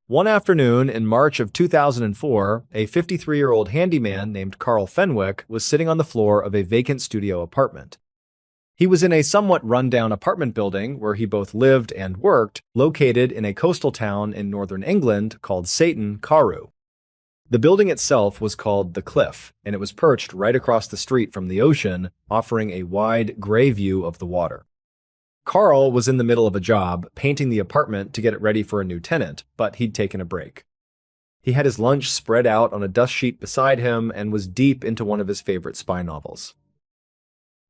One afternoon in March of 2004, a 53-year-old handyman named Carl Fenwick was sitting on the floor of a vacant studio apartment. He was in a somewhat run-down apartment building where he both lived and worked, located in a coastal town in northern England called Satan Carew. The building itself was called The Cliff, and it was perched right across the street from the ocean, offering a wide, gray view of the water. Carl was in the middle of a job, painting the apartment to get it ready for a new tenant, but he'd taken a break. He had his lunch spread out on a dust sheet beside him and was deep into one of his favorite spy novels.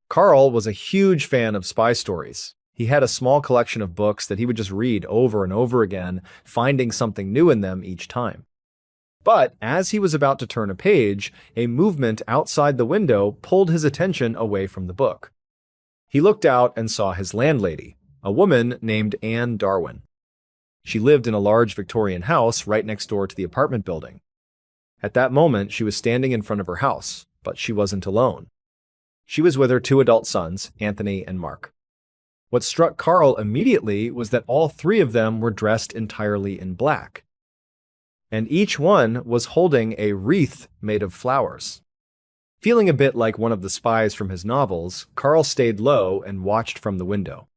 Carl was a huge fan of spy stories. He had a small collection of books that he would just read over and over again, finding something new in them each time. But as he was about to turn a page, a movement outside the window pulled his attention away from the book. He looked out and saw his landlady, a woman named Anne Darwin. She lived in a large Victorian house right next door to the apartment building. At that moment, she was standing in front of her house, but she wasn't alone. She was with her two adult sons, Anthony and Mark. What struck Carl immediately was that all three of them were dressed entirely in black, and each one was holding a wreath made of flowers. Feeling a bit like one of the spies from his novels, Carl stayed low and watched from the window.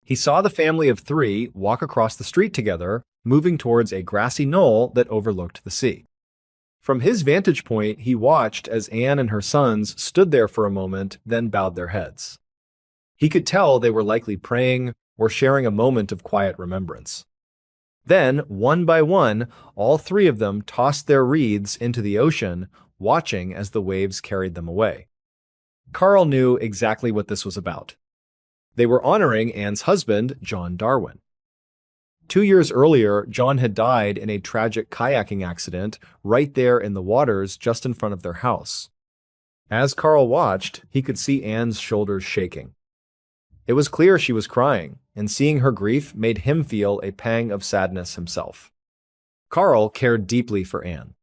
He saw the family of three walk across the street together, moving towards a grassy knoll that overlooked the sea. From his vantage point, he watched as Anne and her sons stood there for a moment, then bowed their heads. He could tell they were likely praying or sharing a moment of quiet remembrance. Then, one by one, all three of them tossed their wreaths into the ocean, watching as the waves carried them away. Carl knew exactly what this was about. They were honoring Anne's husband, John Darwin. 2 years earlier, John had died in a tragic kayaking accident right there in the waters just in front of their house. As Carl watched, he could see Anne's shoulders shaking. It was clear she was crying, and seeing her grief made him feel a pang of sadness himself. Carl cared deeply for Anne.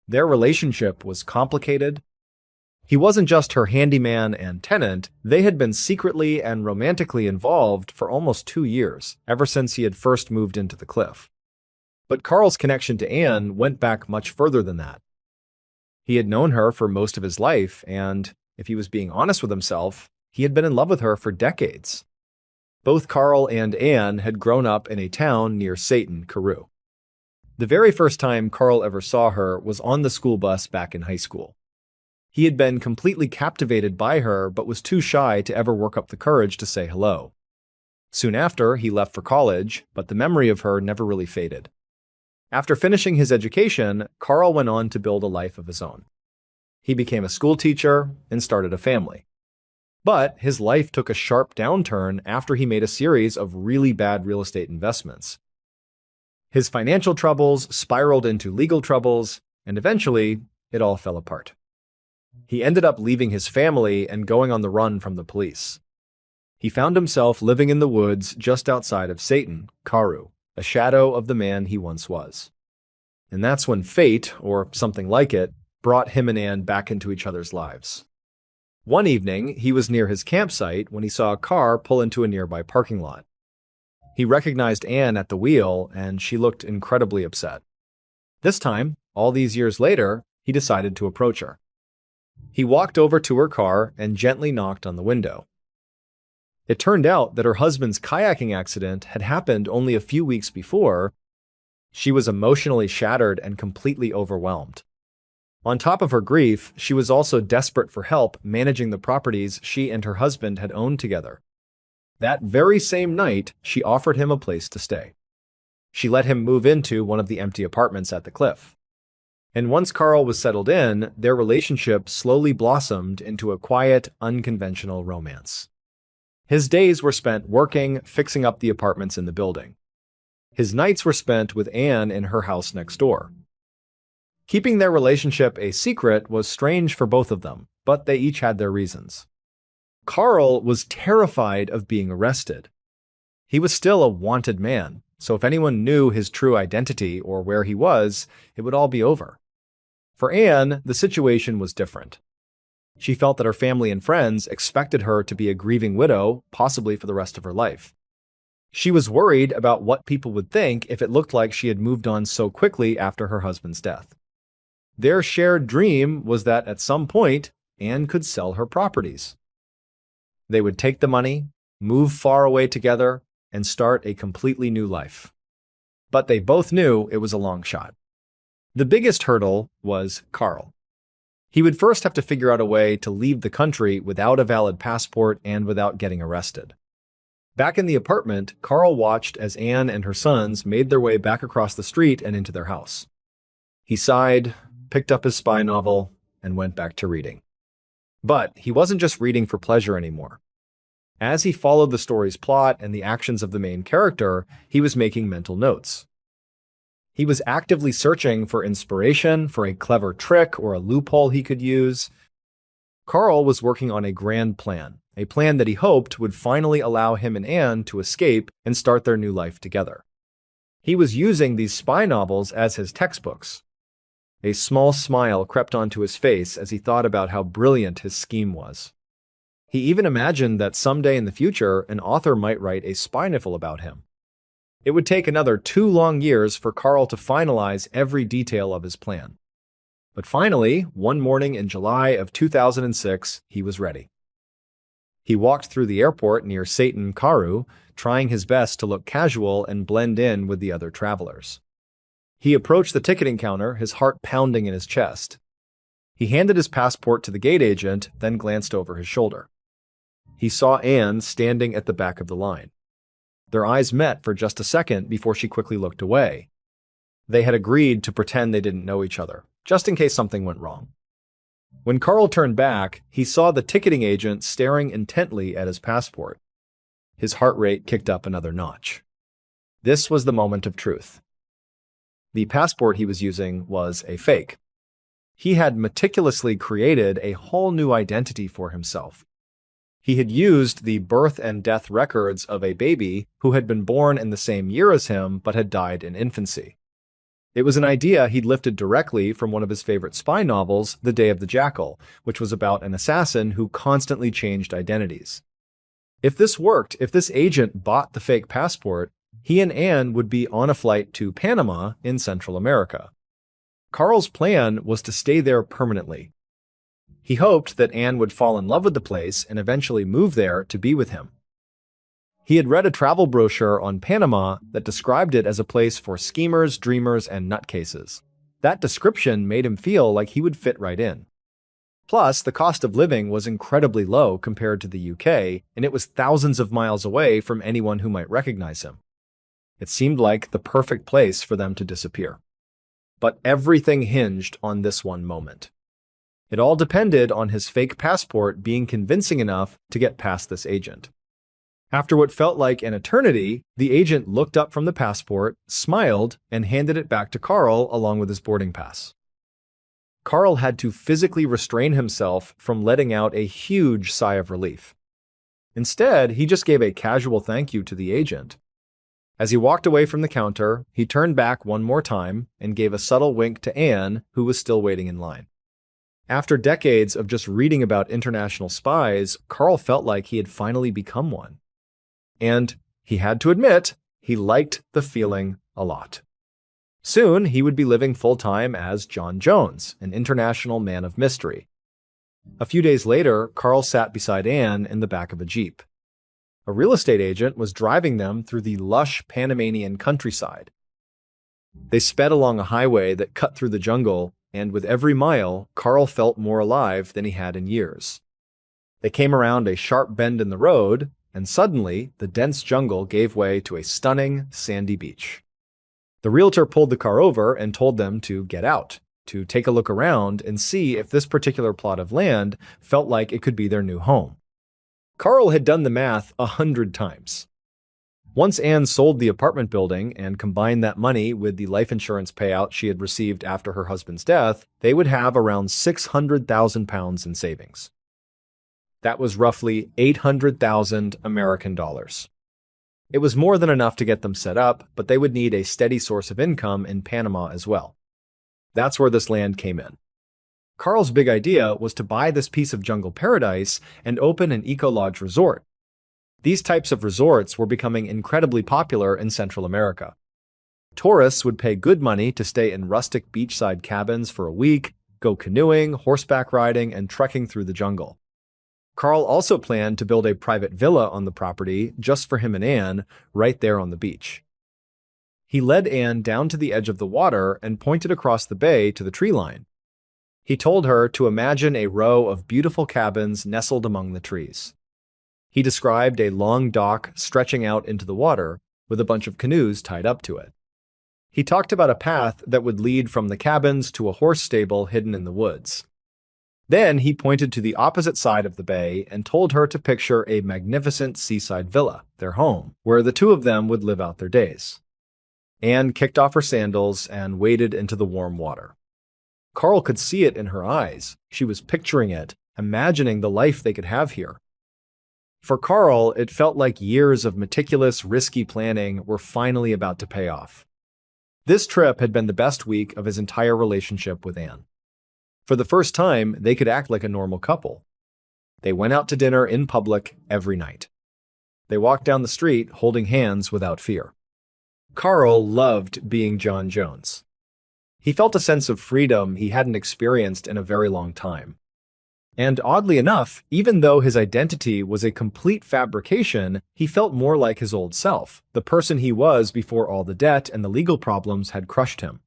Their relationship was complicated. He wasn't just her handyman and tenant, they had been secretly and romantically involved for almost 2 years, ever since he had first moved into the cliff. But Carl's connection to Anne went back much further than that. He had known her for most of his life, and, if he was being honest with himself, he had been in love with her for decades. Both Carl and Anne had grown up in a town near Satan Carew. The very first time Carl ever saw her was on the school bus back in high school. He had been completely captivated by her but was too shy to ever work up the courage to say hello. Soon after, he left for college, but the memory of her never really faded. After finishing his education, Carl went on to build a life of his own. He became a school teacher and started a family. But his life took a sharp downturn after he made a series of really bad real estate investments. His financial troubles spiraled into legal troubles, and eventually, it all fell apart. He ended up leaving his family and going on the run from the police. He found himself living in the woods just outside of Satan Carew, a shadow of the man he once was. And that's when fate, or something like it, brought him and Anne back into each other's lives. One evening, he was near his campsite when he saw a car pull into a nearby parking lot. He recognized Anne at the wheel, and she looked incredibly upset. This time, all these years later, he decided to approach her. He walked over to her car and gently knocked on the window. It turned out that her husband's kayaking accident had happened only a few weeks before. She was emotionally shattered and completely overwhelmed. On top of her grief, she was also desperate for help managing the properties she and her husband had owned together. That very same night, she offered him a place to stay. She let him move into one of the empty apartments at the cliff. And once Carl was settled in, their relationship slowly blossomed into a quiet, unconventional romance. His days were spent working, fixing up the apartments in the building. His nights were spent with Anne in her house next door. Keeping their relationship a secret was strange for both of them, but they each had their reasons. Carl was terrified of being arrested. He was still a wanted man, so if anyone knew his true identity or where he was, it would all be over. For Anne, the situation was different. She felt that her family and friends expected her to be a grieving widow, possibly for the rest of her life. She was worried about what people would think if it looked like she had moved on so quickly after her husband's death. Their shared dream was that at some point, Anne could sell her properties. They would take the money, move far away together, and start a completely new life. But they both knew it was a long shot. The biggest hurdle was Carl. He would first have to figure out a way to leave the country without a valid passport and without getting arrested. Back in the apartment, Carl watched as Anne and her sons made their way back across the street and into their house. He sighed, picked up his spy novel, and went back to reading. But he wasn't just reading for pleasure anymore. As he followed the story's plot and the actions of the main character, he was making mental notes. He was actively searching for inspiration, for a clever trick or a loophole he could use. Carl was working on a grand plan, a plan that he hoped would finally allow him and Anne to escape and start their new life together. He was using these spy novels as his textbooks. A small smile crept onto his face as he thought about how brilliant his scheme was. He even imagined that someday in the future, an author might write a spy novel about him. It would take another 2 long years for Carl to finalize every detail of his plan. But finally, one morning in July of 2006, he was ready. He walked through the airport near Satan Karu, trying his best to look casual and blend in with the other travelers. He approached the ticketing counter, his heart pounding in his chest. He handed his passport to the gate agent, then glanced over his shoulder. He saw Anne standing at the back of the line. Their eyes met for just a second before she quickly looked away. They had agreed to pretend they didn't know each other, just in case something went wrong. When Carl turned back, he saw the ticketing agent staring intently at his passport. His heart rate kicked up another notch. This was the moment of truth. The passport he was using was a fake. He had meticulously created a whole new identity for himself. He had used the birth and death records of a baby who had been born in the same year as him but had died in infancy. It was an idea he'd lifted directly from one of his favorite spy novels, The Day of the Jackal, which was about an assassin who constantly changed identities. If this worked, if this agent bought the fake passport, he and Anne would be on a flight to Panama in Central America. Carl's plan was to stay there permanently. He hoped that Anne would fall in love with the place and eventually move there to be with him. He had read a travel brochure on Panama that described it as a place for schemers, dreamers, and nutcases. That description made him feel like he would fit right in. Plus, the cost of living was incredibly low compared to the UK, and it was thousands of miles away from anyone who might recognize him. It seemed like the perfect place for them to disappear. But everything hinged on this one moment. It all depended on his fake passport being convincing enough to get past this agent. After what felt like an eternity, the agent looked up from the passport, smiled, and handed it back to Carl along with his boarding pass. Carl had to physically restrain himself from letting out a huge sigh of relief. Instead, he just gave a casual thank you to the agent. As he walked away from the counter, he turned back one more time and gave a subtle wink to Anne, who was still waiting in line. After decades of just reading about international spies, Carl felt like he had finally become one. And he had to admit, he liked the feeling a lot. Soon, he would be living full-time as John Jones, an international man of mystery. A few days later, Carl sat beside Anne in the back of a Jeep. A real estate agent was driving them through the lush Panamanian countryside. They sped along a highway that cut through the jungle, and with every mile, Carl felt more alive than he had in years. They came around a sharp bend in the road, and suddenly, the dense jungle gave way to a stunning, sandy beach. The realtor pulled the car over and told them to get out, to take a look around and see if this particular plot of land felt like it could be their new home. Carl had done the math 100 times. Once Anne sold the apartment building and combined that money with the life insurance payout she had received after her husband's death, they would have around £600,000 in savings. That was roughly 800,000 American dollars. It was more than enough to get them set up, but they would need a steady source of income in Panama as well. That's where this land came in. Carl's big idea was to buy this piece of jungle paradise and open an eco-lodge resort. These types of resorts were becoming incredibly popular in Central America. Tourists would pay good money to stay in rustic beachside cabins for a week, go canoeing, horseback riding, and trekking through the jungle. Carl also planned to build a private villa on the property just for him and Anne, right there on the beach. He led Anne down to the edge of the water and pointed across the bay to the tree line. He told her to imagine a row of beautiful cabins nestled among the trees. He described a long dock stretching out into the water with a bunch of canoes tied up to it. He talked about a path that would lead from the cabins to a horse stable hidden in the woods. Then he pointed to the opposite side of the bay and told her to picture a magnificent seaside villa, their home, where the two of them would live out their days. Anne kicked off her sandals and waded into the warm water. Carl could see it in her eyes. She was picturing it, imagining the life they could have here. For Carl, it felt like years of meticulous, risky planning were finally about to pay off. This trip had been the best week of his entire relationship with Anne. For the first time, they could act like a normal couple. They went out to dinner in public every night. They walked down the street holding hands without fear. Carl loved being John Jones. He felt a sense of freedom he hadn't experienced in a very long time. And oddly enough, even though his identity was a complete fabrication, he felt more like his old self, the person he was before all the debt and the legal problems had crushed him.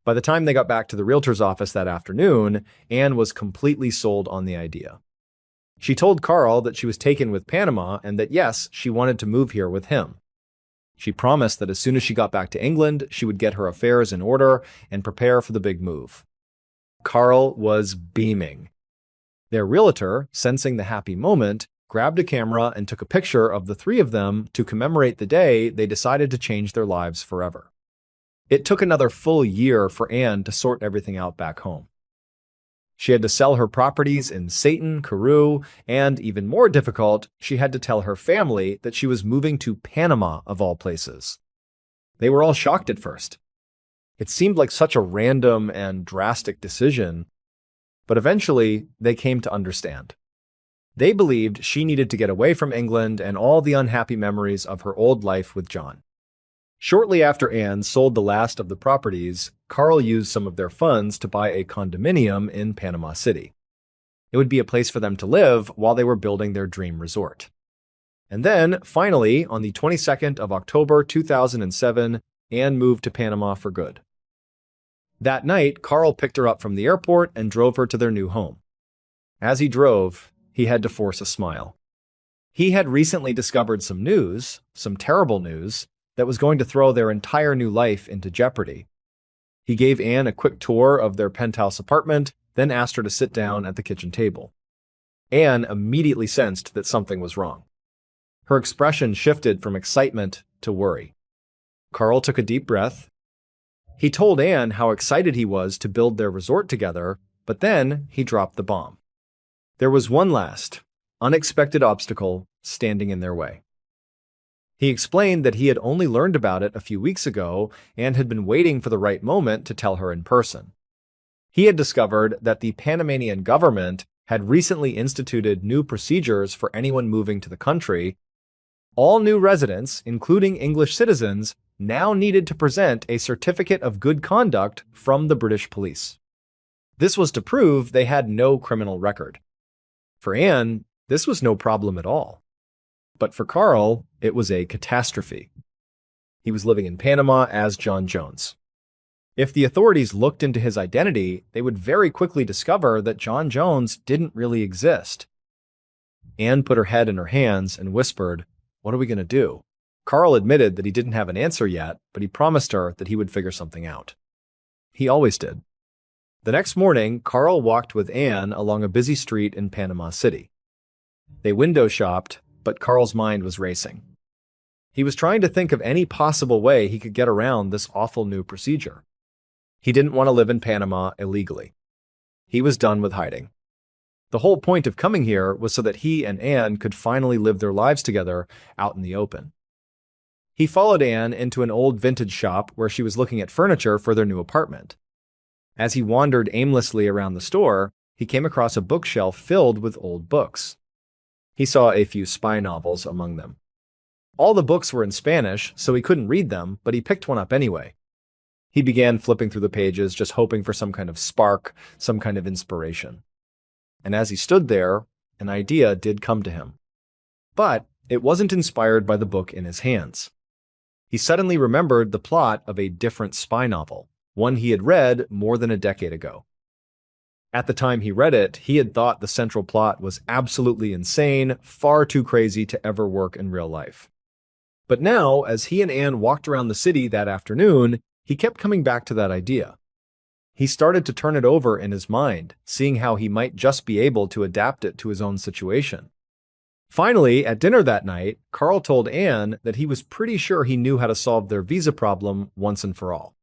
By the time they got back to the realtor's office that afternoon, Anne was completely sold on the idea. She told Carl that she was taken with Panama and that yes, she wanted to move here with him. She promised that as soon as she got back to England, she would get her affairs in order and prepare for the big move. Carl was beaming. Their realtor, sensing the happy moment, grabbed a camera and took a picture of the three of them to commemorate the day they decided to change their lives forever. It took another full year for Anne to sort everything out back home. She had to sell her properties in Satan, Carew, and even more difficult, she had to tell her family that she was moving to Panama of all places. They were all shocked at first. It seemed like such a random and drastic decision, but eventually they came to understand. They believed she needed to get away from England and all the unhappy memories of her old life with John. Shortly after Anne sold the last of the properties, Carl used some of their funds to buy a condominium in Panama City. It would be a place for them to live while they were building their dream resort. And then, finally, on the 22nd of October 2007, Anne moved to Panama for good. That night, Carl picked her up from the airport and drove her to their new home. As he drove, he had to force a smile. He had recently discovered some news, some terrible news, that was going to throw their entire new life into jeopardy. He gave Anne a quick tour of their penthouse apartment, then asked her to sit down at the kitchen table. Anne immediately sensed that something was wrong. Her expression shifted from excitement to worry. Carl took a deep breath. He told Anne how excited he was to build their resort together, but then he dropped the bomb. There was one last, unexpected obstacle standing in their way. He explained that he had only learned about it a few weeks ago and had been waiting for the right moment to tell her in person. He had discovered that the Panamanian government had recently instituted new procedures for anyone moving to the country. All new residents, including English citizens, now needed to present a certificate of good conduct from the British police. This was to prove they had no criminal record. For Anne, this was no problem at all. But for Carl, it was a catastrophe. He was living in Panama as John Jones. If the authorities looked into his identity, they would very quickly discover that John Jones didn't really exist. Anne put her head in her hands and whispered, "What are we going to do?" Carl admitted that he didn't have an answer yet, but he promised her that he would figure something out. He always did. The next morning, Carl walked with Anne along a busy street in Panama City. They window shopped, but Carl's mind was racing. He was trying to think of any possible way he could get around this awful new procedure. He didn't want to live in Panama illegally. He was done with hiding. The whole point of coming here was so that he and Anne could finally live their lives together out in the open. He followed Anne into an old vintage shop where she was looking at furniture for their new apartment. As he wandered aimlessly around the store, he came across a bookshelf filled with old books. He saw a few spy novels among them. All the books were in Spanish, so he couldn't read them, but he picked one up anyway. He began flipping through the pages, just hoping for some kind of spark, some kind of inspiration. And as he stood there, an idea did come to him. But it wasn't inspired by the book in his hands. He suddenly remembered the plot of a different spy novel, one he had read more than a decade ago. At the time he read it, he had thought the central plot was absolutely insane, far too crazy to ever work in real life. But now, as he and Anne walked around the city that afternoon, he kept coming back to that idea. He started to turn it over in his mind, seeing how he might just be able to adapt it to his own situation. Finally, at dinner that night, Carl told Anne that he was pretty sure he knew how to solve their visa problem once and for all.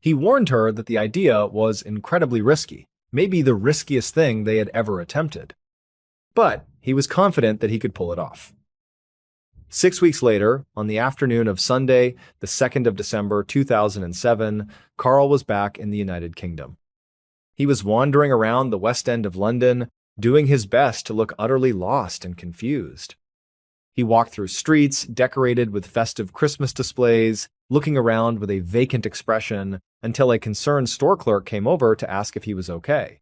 He warned her that the idea was incredibly risky, maybe the riskiest thing they had ever attempted. But he was confident that he could pull it off. 6 weeks later, on the afternoon of Sunday, the 2nd of December 2007, Carl was back in the United Kingdom. He was wandering around the West End of London, doing his best to look utterly lost and confused. He walked through streets decorated with festive Christmas displays, looking around with a vacant expression until a concerned store clerk came over to ask if he was okay.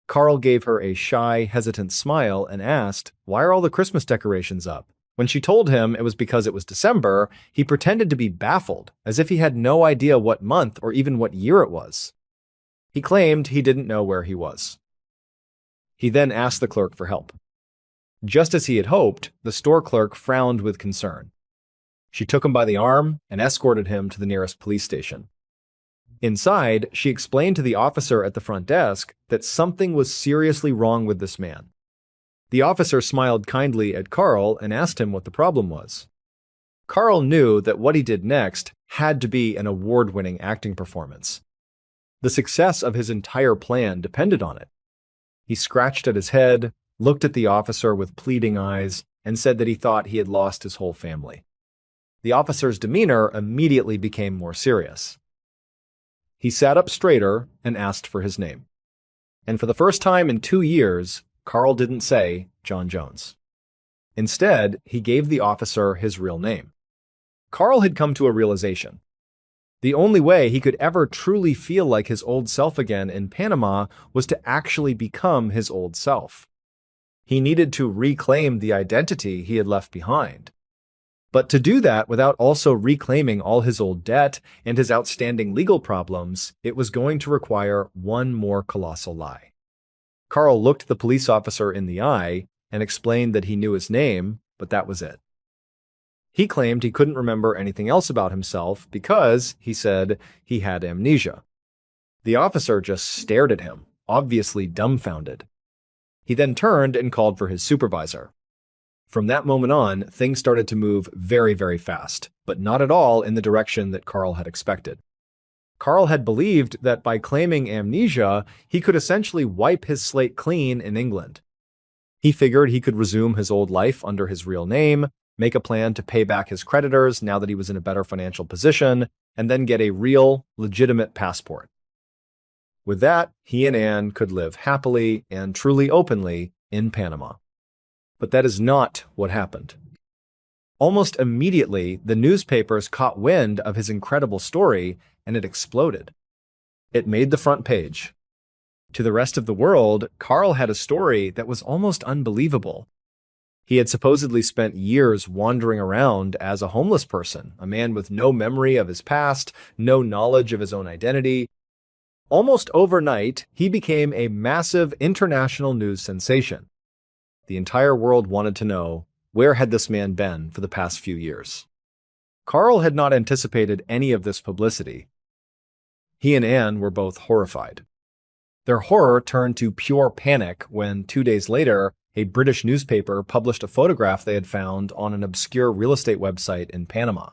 Carl gave her a shy, hesitant smile and asked, "Why are all the Christmas decorations up?" When she told him it was because it was December, he pretended to be baffled, as if he had no idea what month or even what year it was. He claimed he didn't know where he was. He then asked the clerk for help. Just as he had hoped, the store clerk frowned with concern. She took him by the arm and escorted him to the nearest police station. Inside, she explained to the officer at the front desk that something was seriously wrong with this man. The officer smiled kindly at Carl and asked him what the problem was. Carl knew that what he did next had to be an award-winning acting performance. The success of his entire plan depended on it. He scratched at his head, looked at the officer with pleading eyes, and said that he thought he had lost his whole family. The officer's demeanor immediately became more serious. He sat up straighter and asked for his name. And for the first time in 2 years, Carl didn't say John Jones. Instead, he gave the officer his real name. Carl had come to a realization. The only way he could ever truly feel like his old self again in Panama was to actually become his old self. He needed to reclaim the identity he had left behind. But to do that without also reclaiming all his old debt and his outstanding legal problems, it was going to require one more colossal lie. Carl looked the police officer in the eye and explained that he knew his name, but that was it. He claimed he couldn't remember anything else about himself because, he said, he had amnesia. The officer just stared at him, obviously dumbfounded. He then turned and called for his supervisor. From that moment on, things started to move very, very fast, but not at all in the direction that Carl had expected. Carl had believed that by claiming amnesia, he could essentially wipe his slate clean in England. He figured he could resume his old life under his real name, make a plan to pay back his creditors now that he was in a better financial position, and then get a real, legitimate passport. With that, he and Anne could live happily and truly openly in Panama. But that is not what happened. Almost immediately, the newspapers caught wind of his incredible story, and it exploded. It made the front page. To the rest of the world, Carl had a story that was almost unbelievable. He had supposedly spent years wandering around as a homeless person, a man with no memory of his past, no knowledge of his own identity. Almost overnight, he became a massive international news sensation. The entire world wanted to know, where had this man been for the past few years? Carl had not anticipated any of this publicity. He and Anne were both horrified. Their horror turned to pure panic when 2 days later, a British newspaper published a photograph they had found on an obscure real estate website in Panama.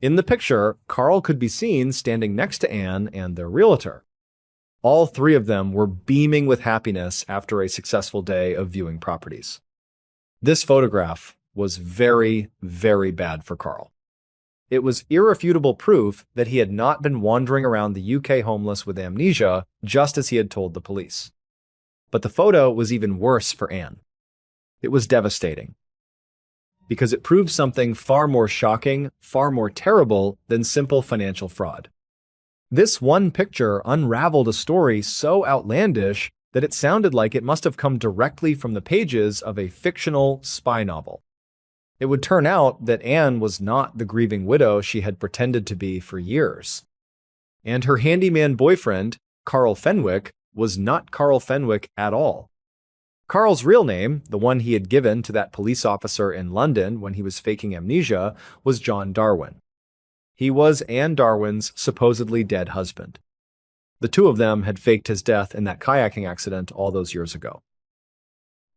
In the picture, Carl could be seen standing next to Anne and their realtor. All three of them were beaming with happiness after a successful day of viewing properties. This photograph was very, very bad for Carl. It was irrefutable proof that he had not been wandering around the UK homeless with amnesia, just as he had told the police. But the photo was even worse for Anne. It was devastating, because it proved something far more shocking, far more terrible than simple financial fraud. This one picture unraveled a story so outlandish that it sounded like it must have come directly from the pages of a fictional spy novel. It would turn out that Anne was not the grieving widow she had pretended to be for years. And her handyman boyfriend, Carl Fenwick, was not Carl Fenwick at all. Carl's real name, the one he had given to that police officer in London when he was faking amnesia, was John Darwin. He was Anne Darwin's supposedly dead husband. The two of them had faked his death in that kayaking accident all those years ago.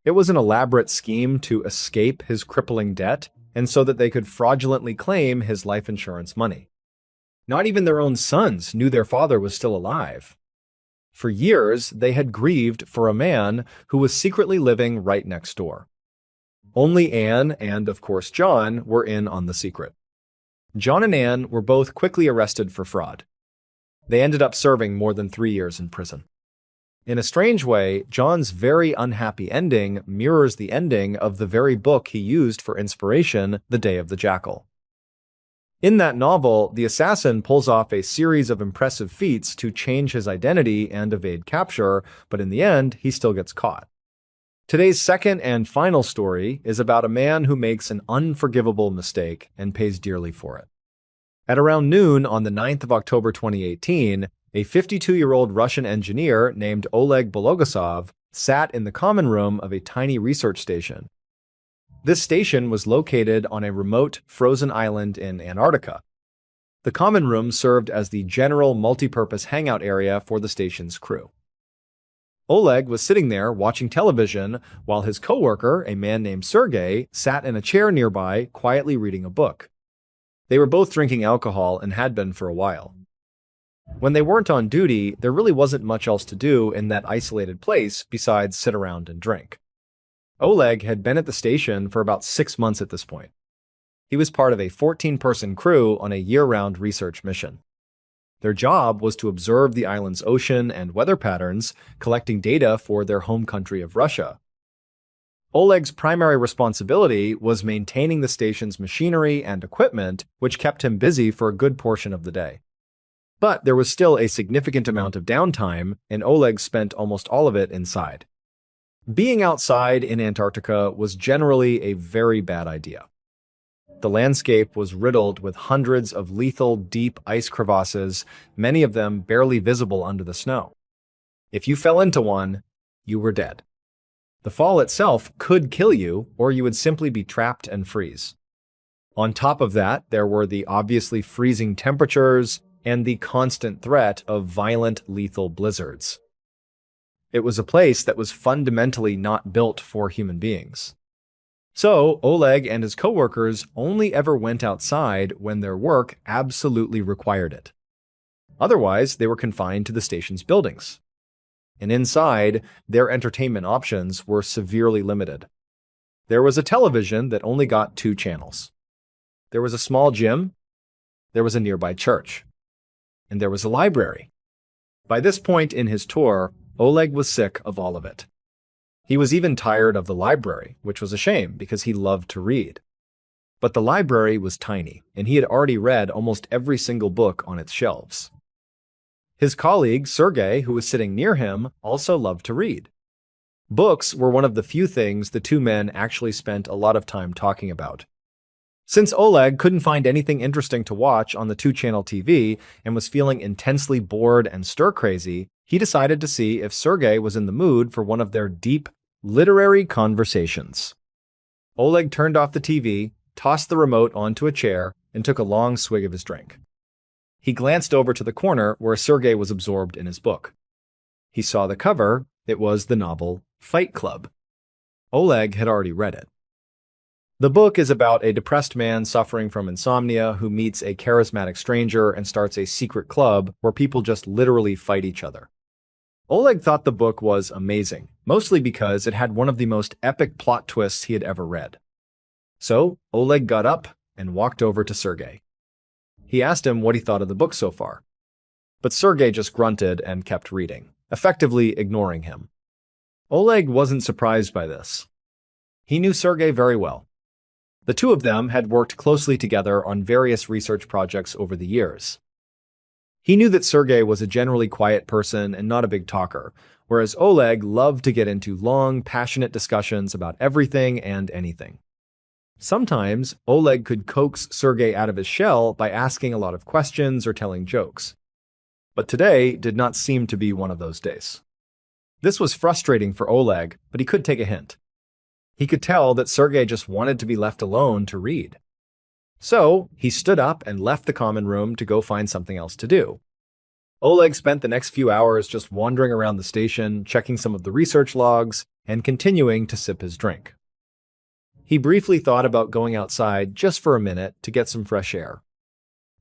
It was an elaborate scheme to escape his crippling debt, and so that they could fraudulently claim his life insurance money. Not even their own sons knew their father was still alive. For years, they had grieved for a man who was secretly living right next door. Only Anne and, of course, John were in on the secret. John and Anne were both quickly arrested for fraud. They ended up serving more than 3 years in prison. In a strange way, John's very unhappy ending mirrors the ending of the very book he used for inspiration, The Day of the Jackal. In that novel, the assassin pulls off a series of impressive feats to change his identity and evade capture, but in the end, he still gets caught. Today's second and final story is about a man who makes an unforgivable mistake and pays dearly for it. At around noon on the 9th of October 2018, a 52-year-old Russian engineer named Oleg Bologasov sat in the common room of a tiny research station. This station was located on a remote, frozen island in Antarctica. The common room served as the general multipurpose hangout area for the station's crew. Oleg was sitting there watching television while his coworker, a man named Sergei, sat in a chair nearby, quietly reading a book. They were both drinking alcohol and had been for a while. When they weren't on duty, there really wasn't much else to do in that isolated place besides sit around and drink. Oleg had been at the station for about 6 months at this point. He was part of a 14-person crew on a year-round research mission. Their job was to observe the island's ocean and weather patterns, collecting data for their home country of Russia. Oleg's primary responsibility was maintaining the station's machinery and equipment, which kept him busy for a good portion of the day. But there was still a significant amount of downtime, and Oleg spent almost all of it inside. Being outside in Antarctica was generally a very bad idea. The landscape was riddled with hundreds of lethal, deep ice crevasses, many of them barely visible under the snow. If you fell into one, you were dead. The fall itself could kill you, or you would simply be trapped and freeze. On top of that, there were the obviously freezing temperatures and the constant threat of violent, lethal blizzards. It was a place that was fundamentally not built for human beings. So, Oleg and his coworkers only ever went outside when their work absolutely required it. Otherwise, they were confined to the station's buildings. And inside, their entertainment options were severely limited. There was a television that only got 2 channels. There was a small gym. There was a nearby church. And there was a library. By this point in his tour, Oleg was sick of all of it. He was even tired of the library, which was a shame because he loved to read. But the library was tiny, and he had already read almost every single book on its shelves. His colleague, Sergei, who was sitting near him, also loved to read. Books were one of the few things the two men actually spent a lot of time talking about. Since Oleg couldn't find anything interesting to watch on the 2-channel TV and was feeling intensely bored and stir-crazy, he decided to see if Sergei was in the mood for one of their deep, literary conversations. Oleg turned off the TV, tossed the remote onto a chair, and took a long swig of his drink. He glanced over to the corner where Sergei was absorbed in his book. He saw the cover. It was the novel Fight Club. Oleg had already read it. The book is about a depressed man suffering from insomnia who meets a charismatic stranger and starts a secret club where people just literally fight each other. Oleg thought the book was amazing, mostly because it had one of the most epic plot twists he had ever read. So, Oleg got up and walked over to Sergei. He asked him what he thought of the book so far. But Sergei just grunted and kept reading, effectively ignoring him. Oleg wasn't surprised by this. He knew Sergei very well. The two of them had worked closely together on various research projects over the years. He knew that Sergei was a generally quiet person and not a big talker, whereas Oleg loved to get into long, passionate discussions about everything and anything. Sometimes, Oleg could coax Sergei out of his shell by asking a lot of questions or telling jokes. But today did not seem to be one of those days. This was frustrating for Oleg, but he could take a hint. He could tell that Sergei just wanted to be left alone to read. So, he stood up and left the common room to go find something else to do. Oleg spent the next few hours just wandering around the station, checking some of the research logs, and continuing to sip his drink. He briefly thought about going outside just for a minute to get some fresh air.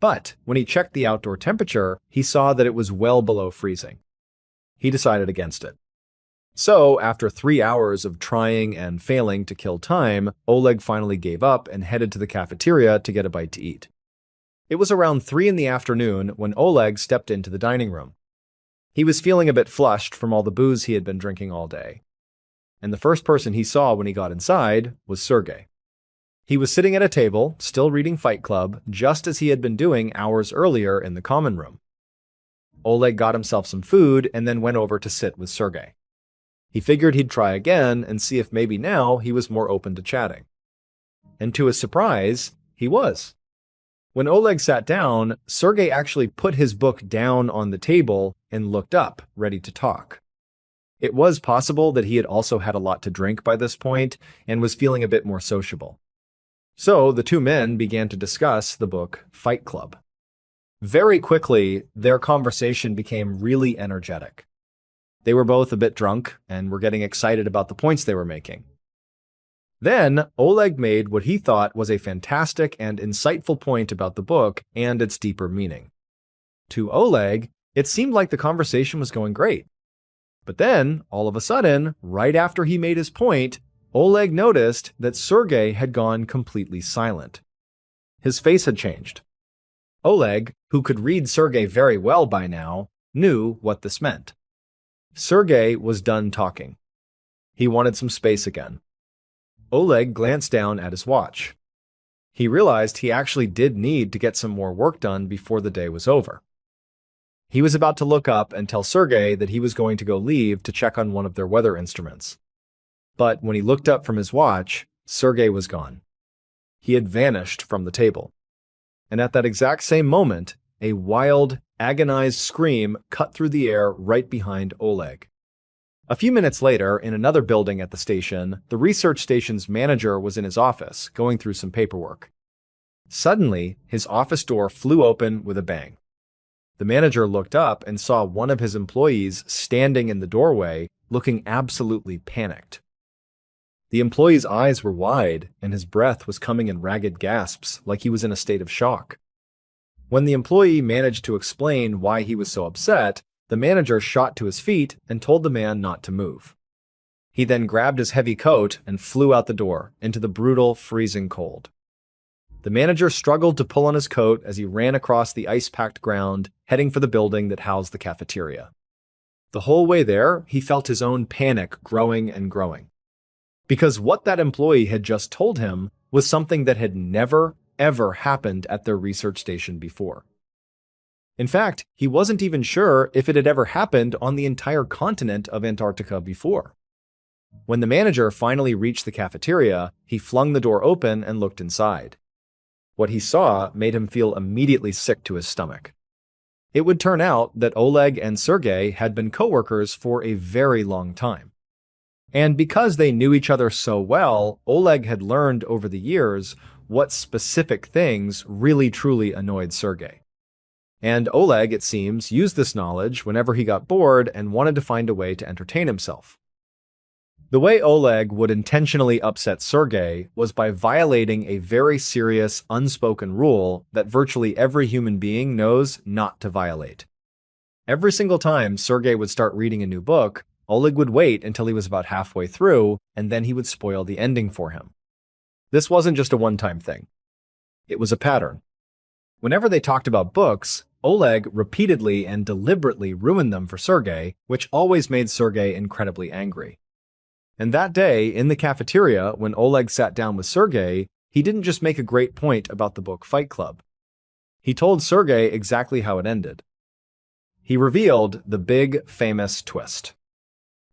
But when he checked the outdoor temperature, he saw that it was well below freezing. He decided against it. So, after 3 hours of trying and failing to kill time, Oleg finally gave up and headed to the cafeteria to get a bite to eat. It was around 3 in the afternoon when Oleg stepped into the dining room. He was feeling a bit flushed from all the booze he had been drinking all day. And the first person he saw when he got inside was Sergei. He was sitting at a table, still reading Fight Club, just as he had been doing hours earlier in the common room. Oleg got himself some food and then went over to sit with Sergei. He figured he'd try again and see if maybe now he was more open to chatting. And to his surprise, he was. When Oleg sat down, Sergei actually put his book down on the table and looked up, ready to talk. It was possible that he had also had a lot to drink by this point and was feeling a bit more sociable. So the two men began to discuss the book Fight Club. Very quickly, their conversation became really energetic. They were both a bit drunk and were getting excited about the points they were making. Then, Oleg made what he thought was a fantastic and insightful point about the book and its deeper meaning. To Oleg, it seemed like the conversation was going great. But then, all of a sudden, right after he made his point, Oleg noticed that Sergei had gone completely silent. His face had changed. Oleg, who could read Sergei very well by now, knew what this meant. Sergei was done talking. He wanted some space again. Oleg glanced down at his watch. He realized he actually did need to get some more work done before the day was over. He was about to look up and tell Sergei that he was going to go leave to check on one of their weather instruments. But when he looked up from his watch, Sergei was gone. He had vanished from the table. And at that exact same moment, a wild, agonized scream cut through the air right behind Oleg. A few minutes later, in another building at the station, the research station's manager was in his office, going through some paperwork. Suddenly, his office door flew open with a bang. The manager looked up and saw one of his employees standing in the doorway, looking absolutely panicked. The employee's eyes were wide, and his breath was coming in ragged gasps, like he was in a state of shock. When the employee managed to explain why he was so upset, the manager shot to his feet and told the man not to move. He then grabbed his heavy coat and flew out the door, into the brutal, freezing cold. The manager struggled to pull on his coat as he ran across the ice-packed ground, heading for the building that housed the cafeteria. The whole way there, he felt his own panic growing and growing. Because what that employee had just told him was something that had never, ever happened at their research station before. In fact, he wasn't even sure if it had ever happened on the entire continent of Antarctica before. When the manager finally reached the cafeteria, he flung the door open and looked inside. What he saw made him feel immediately sick to his stomach. It would turn out that Oleg and Sergei had been coworkers for a very long time. And because they knew each other so well, Oleg had learned over the years what specific things really truly annoyed Sergei. And Oleg, it seems, used this knowledge whenever he got bored and wanted to find a way to entertain himself. The way Oleg would intentionally upset Sergei was by violating a very serious, unspoken rule that virtually every human being knows not to violate. Every single time Sergei would start reading a new book, Oleg would wait until he was about halfway through, and then he would spoil the ending for him. This wasn't just a one-time thing. It was a pattern. Whenever they talked about books, Oleg repeatedly and deliberately ruined them for Sergei, which always made Sergei incredibly angry. And that day, in the cafeteria, when Oleg sat down with Sergei, he didn't just make a great point about the book Fight Club. He told Sergei exactly how it ended. He revealed the big, famous twist.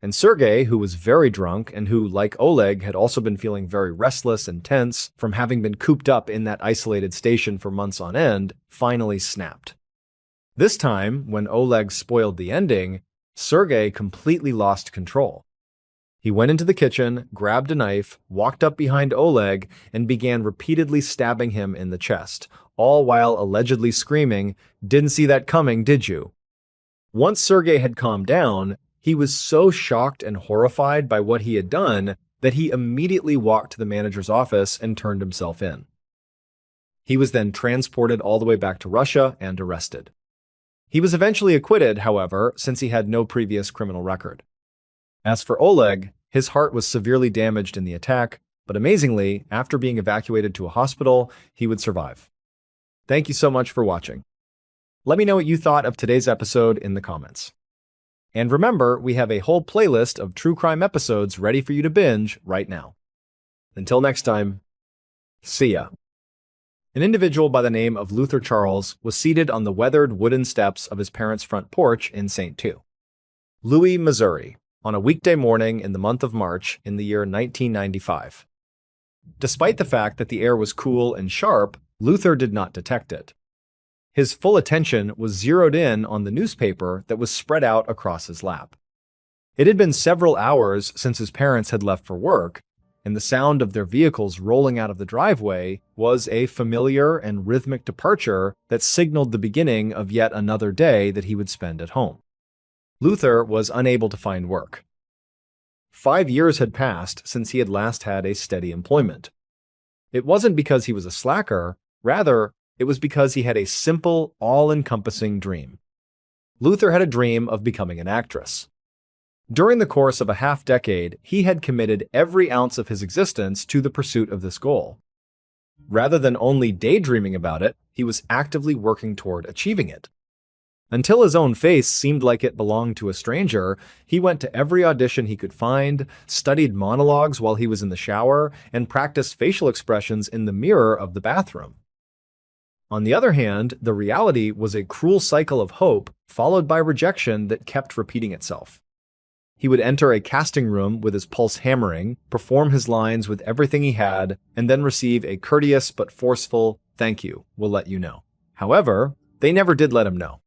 And Sergei, who was very drunk and who, like Oleg, had also been feeling very restless and tense from having been cooped up in that isolated station for months on end, finally snapped. This time, when Oleg spoiled the ending, Sergei completely lost control. He went into the kitchen, grabbed a knife, walked up behind Oleg, and began repeatedly stabbing him in the chest, all while allegedly screaming, "Didn't see that coming, did you?" Once Sergei had calmed down, he was so shocked and horrified by what he had done that he immediately walked to the manager's office and turned himself in. He was then transported all the way back to Russia and arrested. He was eventually acquitted, however, since he had no previous criminal record. As for Oleg, his heart was severely damaged in the attack, but amazingly, after being evacuated to a hospital, he would survive. Thank you so much for watching. Let me know what you thought of today's episode in the comments. And remember, we have a whole playlist of true crime episodes ready for you to binge right now. Until next time, see ya. An individual by the name of Luther Charles was seated on the weathered wooden steps of his parents' front porch in St. Louis, Missouri, on a weekday morning in the month of March in the year 1995. Despite the fact that the air was cool and sharp, Luther did not detect it. His full attention was zeroed in on the newspaper that was spread out across his lap. It had been several hours since his parents had left for work, and the sound of their vehicles rolling out of the driveway was a familiar and rhythmic departure that signaled the beginning of yet another day that he would spend at home. Luther was unable to find work. 5 years had passed since he had last had a steady employment. It wasn't because he was a slacker, rather, it was because he had a simple, all-encompassing dream. Luther had a dream of becoming an actress. During the course of a half-decade, he had committed every ounce of his existence to the pursuit of this goal. Rather than only daydreaming about it, he was actively working toward achieving it. Until his own face seemed like it belonged to a stranger, he went to every audition he could find, studied monologues while he was in the shower, and practiced facial expressions in the mirror of the bathroom. On the other hand, the reality was a cruel cycle of hope followed by rejection that kept repeating itself. He would enter a casting room with his pulse hammering, perform his lines with everything he had, and then receive a courteous but forceful, "Thank you, we'll let you know." However, they never did let him know.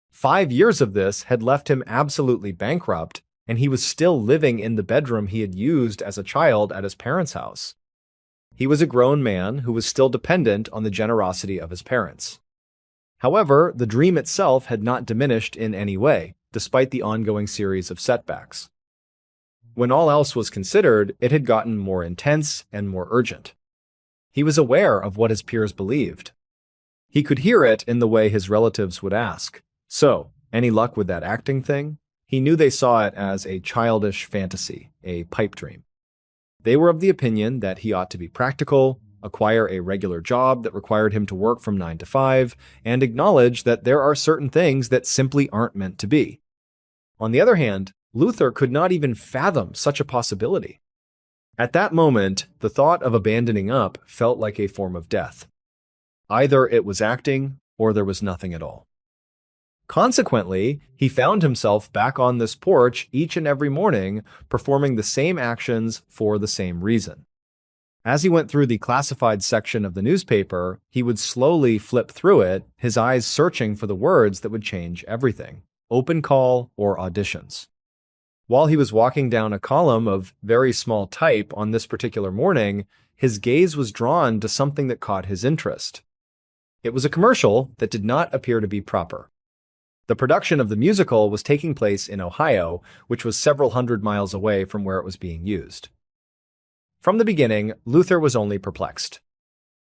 5 years of this had left him absolutely bankrupt, and he was still living in the bedroom he had used as a child at his parents' house. He was a grown man who was still dependent on the generosity of his parents. However, the dream itself had not diminished in any way, despite the ongoing series of setbacks. When all else was considered, it had gotten more intense and more urgent. He was aware of what his peers believed. He could hear it in the way his relatives would ask, "So, any luck with that acting thing?" He knew they saw it as a childish fantasy, a pipe dream. They were of the opinion that he ought to be practical, acquire a regular job that required him to work from 9 to 5, and acknowledge that there are certain things that simply aren't meant to be. On the other hand, Luther could not even fathom such a possibility. At that moment, the thought of abandoning up felt like a form of death. Either it was acting, or there was nothing at all. Consequently, he found himself back on this porch each and every morning, performing the same actions for the same reason. As he went through the classified section of the newspaper, he would slowly flip through it, his eyes searching for the words that would change everything: open call or auditions. While he was walking down a column of very small type on this particular morning, his gaze was drawn to something that caught his interest. It was a commercial that did not appear to be proper. The production of the musical was taking place in Ohio, which was several hundred miles away from where it was being used. From the beginning, Luther was only perplexed.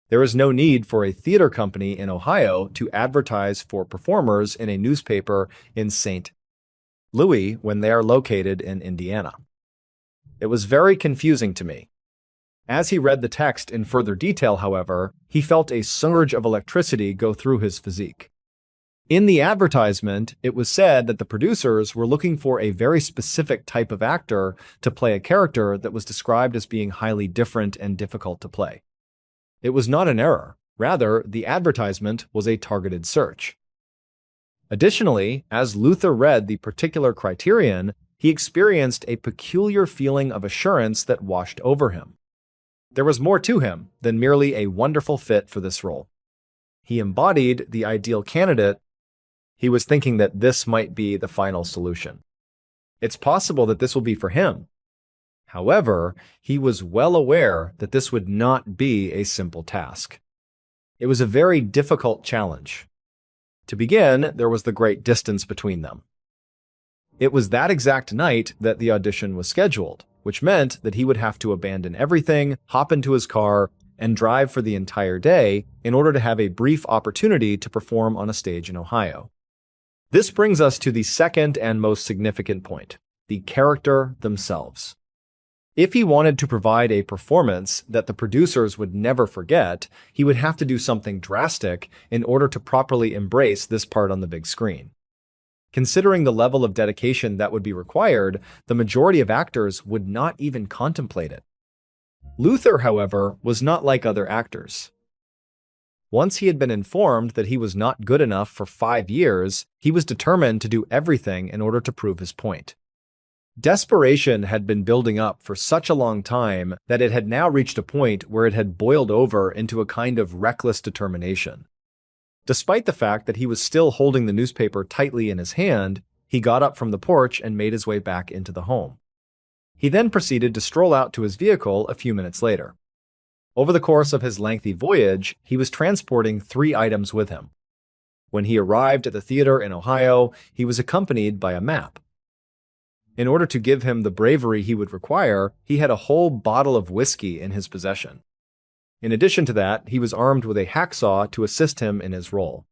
There is no need for a theater company in Ohio to advertise for performers in a newspaper in St. Louis when they are located in Indiana. It was very confusing to me. As he read the text in further detail, however, he felt a surge of electricity go through his physique. In the advertisement, it was said that the producers were looking for a very specific type of actor to play a character that was described as being highly different and difficult to play. It was not an error. Rather, the advertisement was a targeted search. Additionally, as Luther read the particular criterion, he experienced a peculiar feeling of assurance that washed over him. There was more to him than merely a wonderful fit for this role. He embodied the ideal candidate. He was thinking that this might be the final solution. It's possible that this will be for him. However, he was well aware that this would not be a simple task. It was a very difficult challenge. To begin, there was the great distance between them. It was that exact night that the audition was scheduled, which meant that he would have to abandon everything, hop into his car, and drive for the entire day in order to have a brief opportunity to perform on a stage in Ohio. This brings us to the second and most significant point, the character themselves. If he wanted to provide a performance that the producers would never forget, he would have to do something drastic in order to properly embrace this part on the big screen. Considering the level of dedication that would be required, the majority of actors would not even contemplate it. Luther, however, was not like other actors. Once he had been informed that he was not good enough for 5 years, he was determined to do everything in order to prove his point. Desperation had been building up for such a long time that it had now reached a point where it had boiled over into a kind of reckless determination. Despite the fact that he was still holding the newspaper tightly in his hand, he got up from the porch and made his way back into the home. He then proceeded to stroll out to his vehicle a few minutes later. Over the course of his lengthy voyage, he was transporting 3 items with him. When he arrived at the theater in Ohio, he was accompanied by a map. In order to give him the bravery he would require, he had a whole bottle of whiskey in his possession. In addition to that, he was armed with a hacksaw to assist him in his role.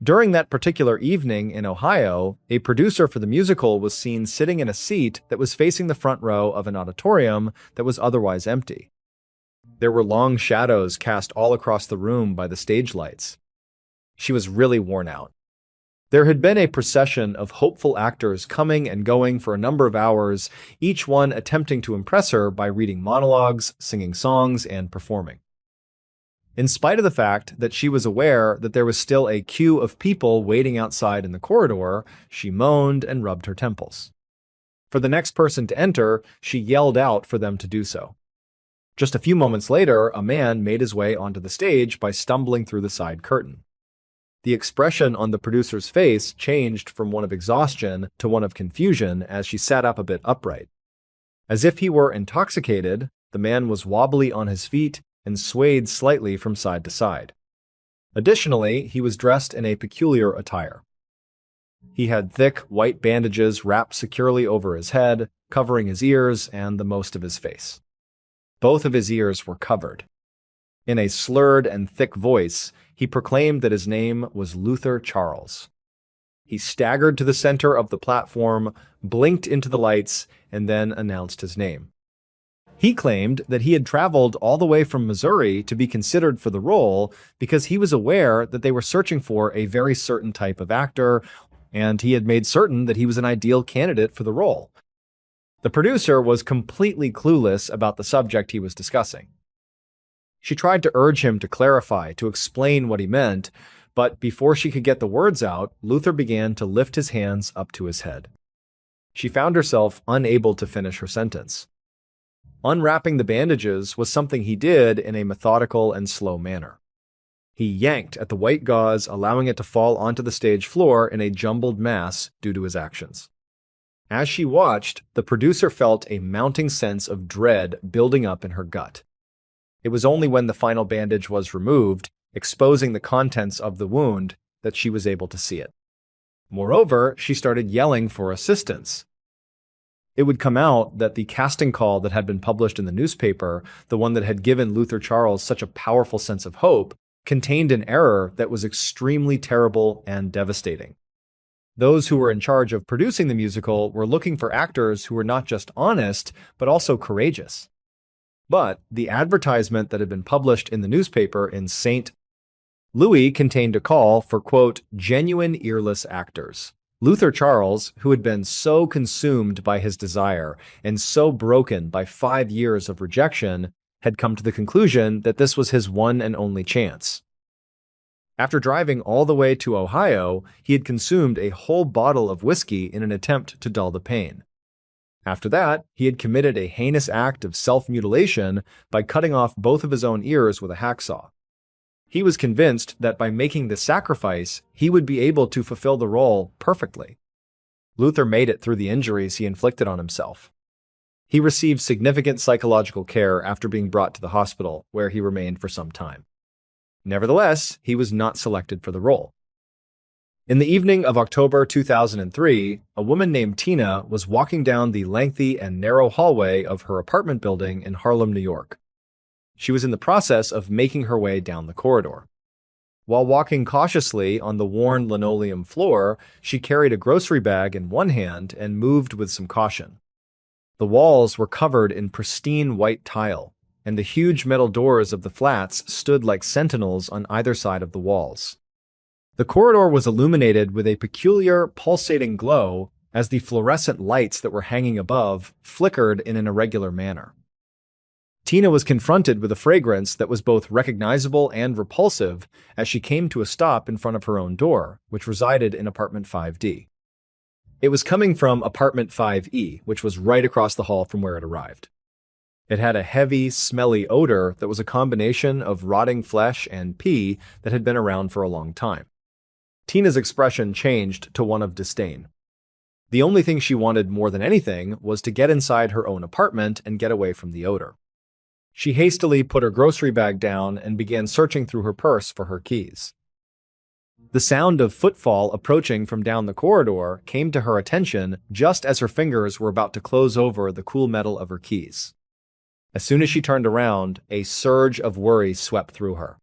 During that particular evening in Ohio, a producer for the musical was seen sitting in a seat that was facing the front row of an auditorium that was otherwise empty. There were long shadows cast all across the room by the stage lights. She was really worn out. There had been a procession of hopeful actors coming and going for a number of hours, each one attempting to impress her by reading monologues, singing songs, and performing. In spite of the fact that she was aware that there was still a queue of people waiting outside in the corridor, she moaned and rubbed her temples. For the next person to enter, she yelled out for them to do so. Just a few moments later, a man made his way onto the stage by stumbling through the side curtain. The expression on the producer's face changed from one of exhaustion to one of confusion as she sat up a bit upright. As if he were intoxicated, the man was wobbly on his feet and swayed slightly from side to side. Additionally, he was dressed in a peculiar attire. He had thick, white bandages wrapped securely over his head, covering his ears and the most of his face. Both of his ears were covered. In a slurred and thick voice, he proclaimed that his name was Luther Charles. He staggered to the center of the platform, blinked into the lights, and then announced his name. He claimed that he had traveled all the way from Missouri to be considered for the role because he was aware that they were searching for a very certain type of actor, and he had made certain that he was an ideal candidate for the role. The producer was completely clueless about the subject he was discussing. She tried to urge him to clarify, to explain what he meant, but before she could get the words out, Luther began to lift his hands up to his head. She found herself unable to finish her sentence. Unwrapping the bandages was something he did in a methodical and slow manner. He yanked at the white gauze, allowing it to fall onto the stage floor in a jumbled mass due to his actions. As she watched, the producer felt a mounting sense of dread building up in her gut. It was only when the final bandage was removed, exposing the contents of the wound, that she was able to see it. Moreover, she started yelling for assistance. It would come out that the casting call that had been published in the newspaper, the one that had given Luther Charles such a powerful sense of hope, contained an error that was extremely terrible and devastating. Those who were in charge of producing the musical were looking for actors who were not just honest, but also courageous. But the advertisement that had been published in the newspaper in St. Louis contained a call for, quote, genuine earless actors. Luther Charles, who had been so consumed by his desire and so broken by 5 years of rejection, had come to the conclusion that this was his one and only chance. After driving all the way to Ohio, he had consumed a whole bottle of whiskey in an attempt to dull the pain. After that, he had committed a heinous act of self-mutilation by cutting off both of his own ears with a hacksaw. He was convinced that by making this sacrifice, he would be able to fulfill the role perfectly. Luther made it through the injuries he inflicted on himself. He received significant psychological care after being brought to the hospital, where he remained for some time. Nevertheless, he was not selected for the role. In the evening of October 2003, a woman named Tina was walking down the lengthy and narrow hallway of her apartment building in Harlem, New York. She was in the process of making her way down the corridor. While walking cautiously on the worn linoleum floor, she carried a grocery bag in one hand and moved with some caution. The walls were covered in pristine white tile, and the huge metal doors of the flats stood like sentinels on either side of the walls. The corridor was illuminated with a peculiar, pulsating glow as the fluorescent lights that were hanging above flickered in an irregular manner. Tina was confronted with a fragrance that was both recognizable and repulsive as she came to a stop in front of her own door, which resided in apartment 5D. It was coming from apartment 5E, which was right across the hall from where it arrived. It had a heavy, smelly odor that was a combination of rotting flesh and pee that had been around for a long time. Tina's expression changed to one of disdain. The only thing she wanted more than anything was to get inside her own apartment and get away from the odor. She hastily put her grocery bag down and began searching through her purse for her keys. The sound of footfall approaching from down the corridor came to her attention just as her fingers were about to close over the cool metal of her keys. As soon as she turned around, a surge of worry swept through her.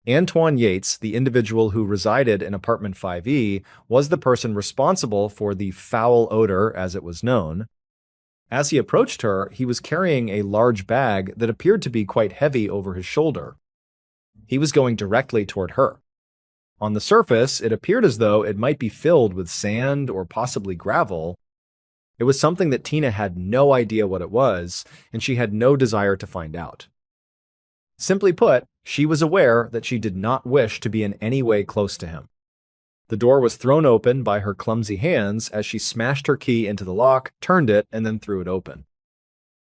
Antoine Yates, the individual who resided in apartment 5E, was the person responsible for the foul odor, as it was known. As he approached her, he was carrying a large bag that appeared to be quite heavy over his shoulder. He was going directly toward her. On the surface, it appeared as though it might be filled with sand or possibly gravel. It was something that Tina had no idea what it was, and she had no desire to find out. Simply put, she was aware that she did not wish to be in any way close to him. The door was thrown open by her clumsy hands as she smashed her key into the lock, turned it, and then threw it open.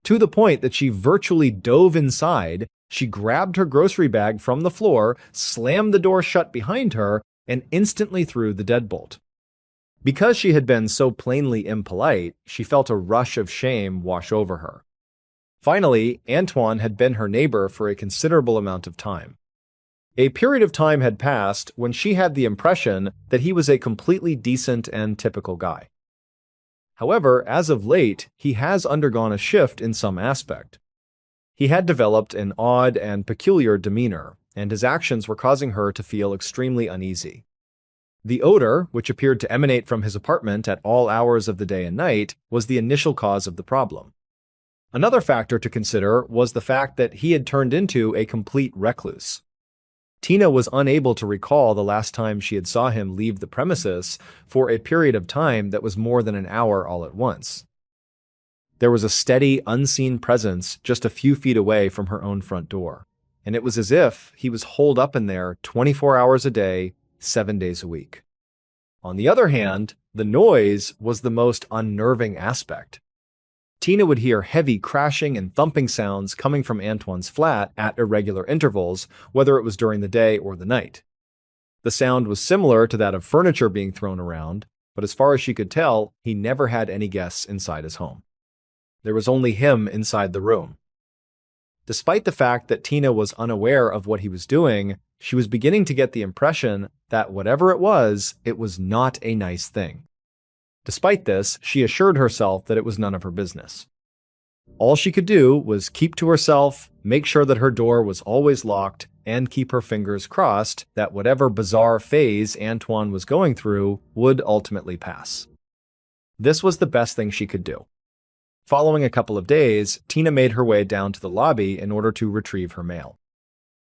To the point that she virtually dove inside, she grabbed her grocery bag from the floor, slammed the door shut behind her, and instantly threw the deadbolt. Because she had been so plainly impolite, she felt a rush of shame wash over her. Finally, Antoine had been her neighbor for a considerable amount of time. A period of time had passed when she had the impression that he was a completely decent and typical guy. However, as of late, he has undergone a shift in some aspect. He had developed an odd and peculiar demeanor, and his actions were causing her to feel extremely uneasy. The odor, which appeared to emanate from his apartment at all hours of the day and night, was the initial cause of the problem. Another factor to consider was the fact that he had turned into a complete recluse. Tina was unable to recall the last time she had saw him leave the premises for a period of time that was more than an hour all at once. There was a steady, unseen presence just a few feet away from her own front door, and it was as if he was holed up in there 24 hours a day, 7 days a week. On the other hand, the noise was the most unnerving aspect. Tina would hear heavy crashing and thumping sounds coming from Antoine's flat at irregular intervals, whether it was during the day or the night. The sound was similar to that of furniture being thrown around, but as far as she could tell, he never had any guests inside his home. There was only him inside the room. Despite the fact that Tina was unaware of what he was doing, she was beginning to get the impression that whatever it was not a nice thing. Despite this, she assured herself that it was none of her business. All she could do was keep to herself, make sure that her door was always locked, and keep her fingers crossed that whatever bizarre phase Antoine was going through would ultimately pass. This was the best thing she could do. Following a couple of days, Tina made her way down to the lobby in order to retrieve her mail.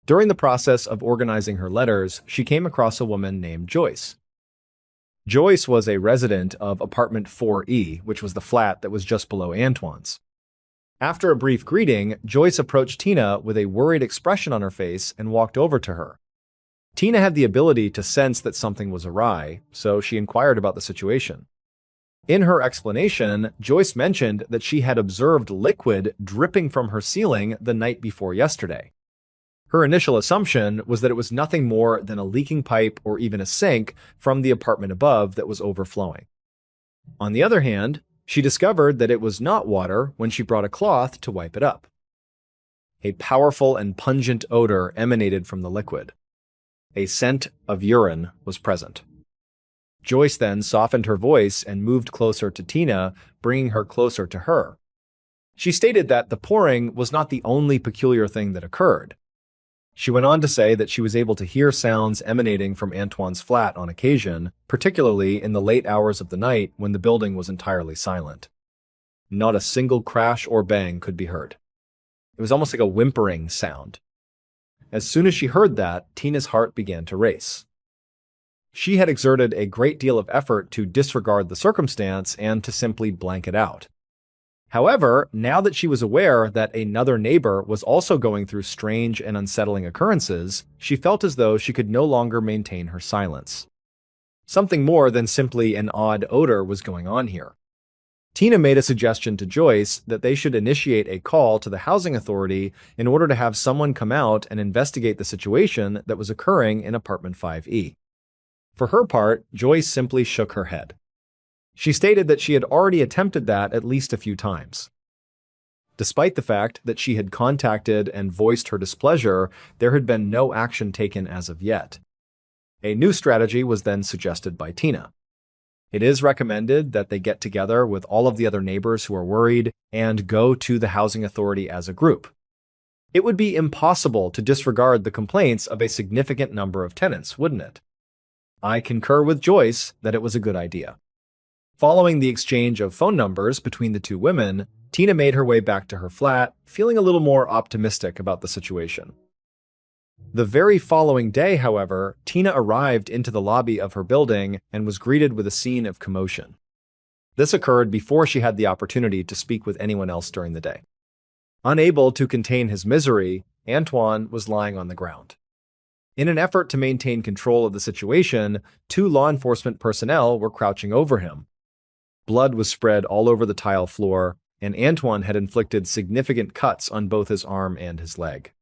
During the process of organizing her letters, she came across a woman named Joyce. Joyce was a resident of apartment 4E, which was the flat that was just below Antoine's. After a brief greeting, Joyce approached Tina with a worried expression on her face and walked over to her. Tina had the ability to sense that something was awry, so she inquired about the situation. In her explanation, Joyce mentioned that she had observed liquid dripping from her ceiling the night before yesterday. Her initial assumption was that it was nothing more than a leaking pipe or even a sink from the apartment above that was overflowing. On the other hand, she discovered that it was not water when she brought a cloth to wipe it up. A powerful and pungent odor emanated from the liquid. A scent of urine was present. Joyce then softened her voice and moved closer to Tina, bringing her closer to her. She stated that the pouring was not the only peculiar thing that occurred. She went on to say that she was able to hear sounds emanating from Antoine's flat on occasion, particularly in the late hours of the night when the building was entirely silent. Not a single crash or bang could be heard. It was almost like a whimpering sound. As soon as she heard that, Tina's heart began to race. She had exerted a great deal of effort to disregard the circumstance and to simply blank it out. However, now that she was aware that another neighbor was also going through strange and unsettling occurrences, she felt as though she could no longer maintain her silence. Something more than simply an odd odor was going on here. Tina made a suggestion to Joyce that they should initiate a call to the housing authority in order to have someone come out and investigate the situation that was occurring in apartment 5E. For her part, Joyce simply shook her head. She stated that she had already attempted that at least a few times. Despite the fact that she had contacted and voiced her displeasure, there had been no action taken as of yet. A new strategy was then suggested by Tina. It is recommended that they get together with all of the other neighbors who are worried and go to the housing authority as a group. It would be impossible to disregard the complaints of a significant number of tenants, wouldn't it? I concur with Joyce that it was a good idea. Following the exchange of phone numbers between the two women, Tina made her way back to her flat, feeling a little more optimistic about the situation. The very following day, however, Tina arrived into the lobby of her building and was greeted with a scene of commotion. This occurred before she had the opportunity to speak with anyone else during the day. Unable to contain his misery, Antoine was lying on the ground. In an effort to maintain control of the situation, 2 law enforcement personnel were crouching over him. Blood was spread all over the tile floor, and Antoine had inflicted significant cuts on both his arm and his leg.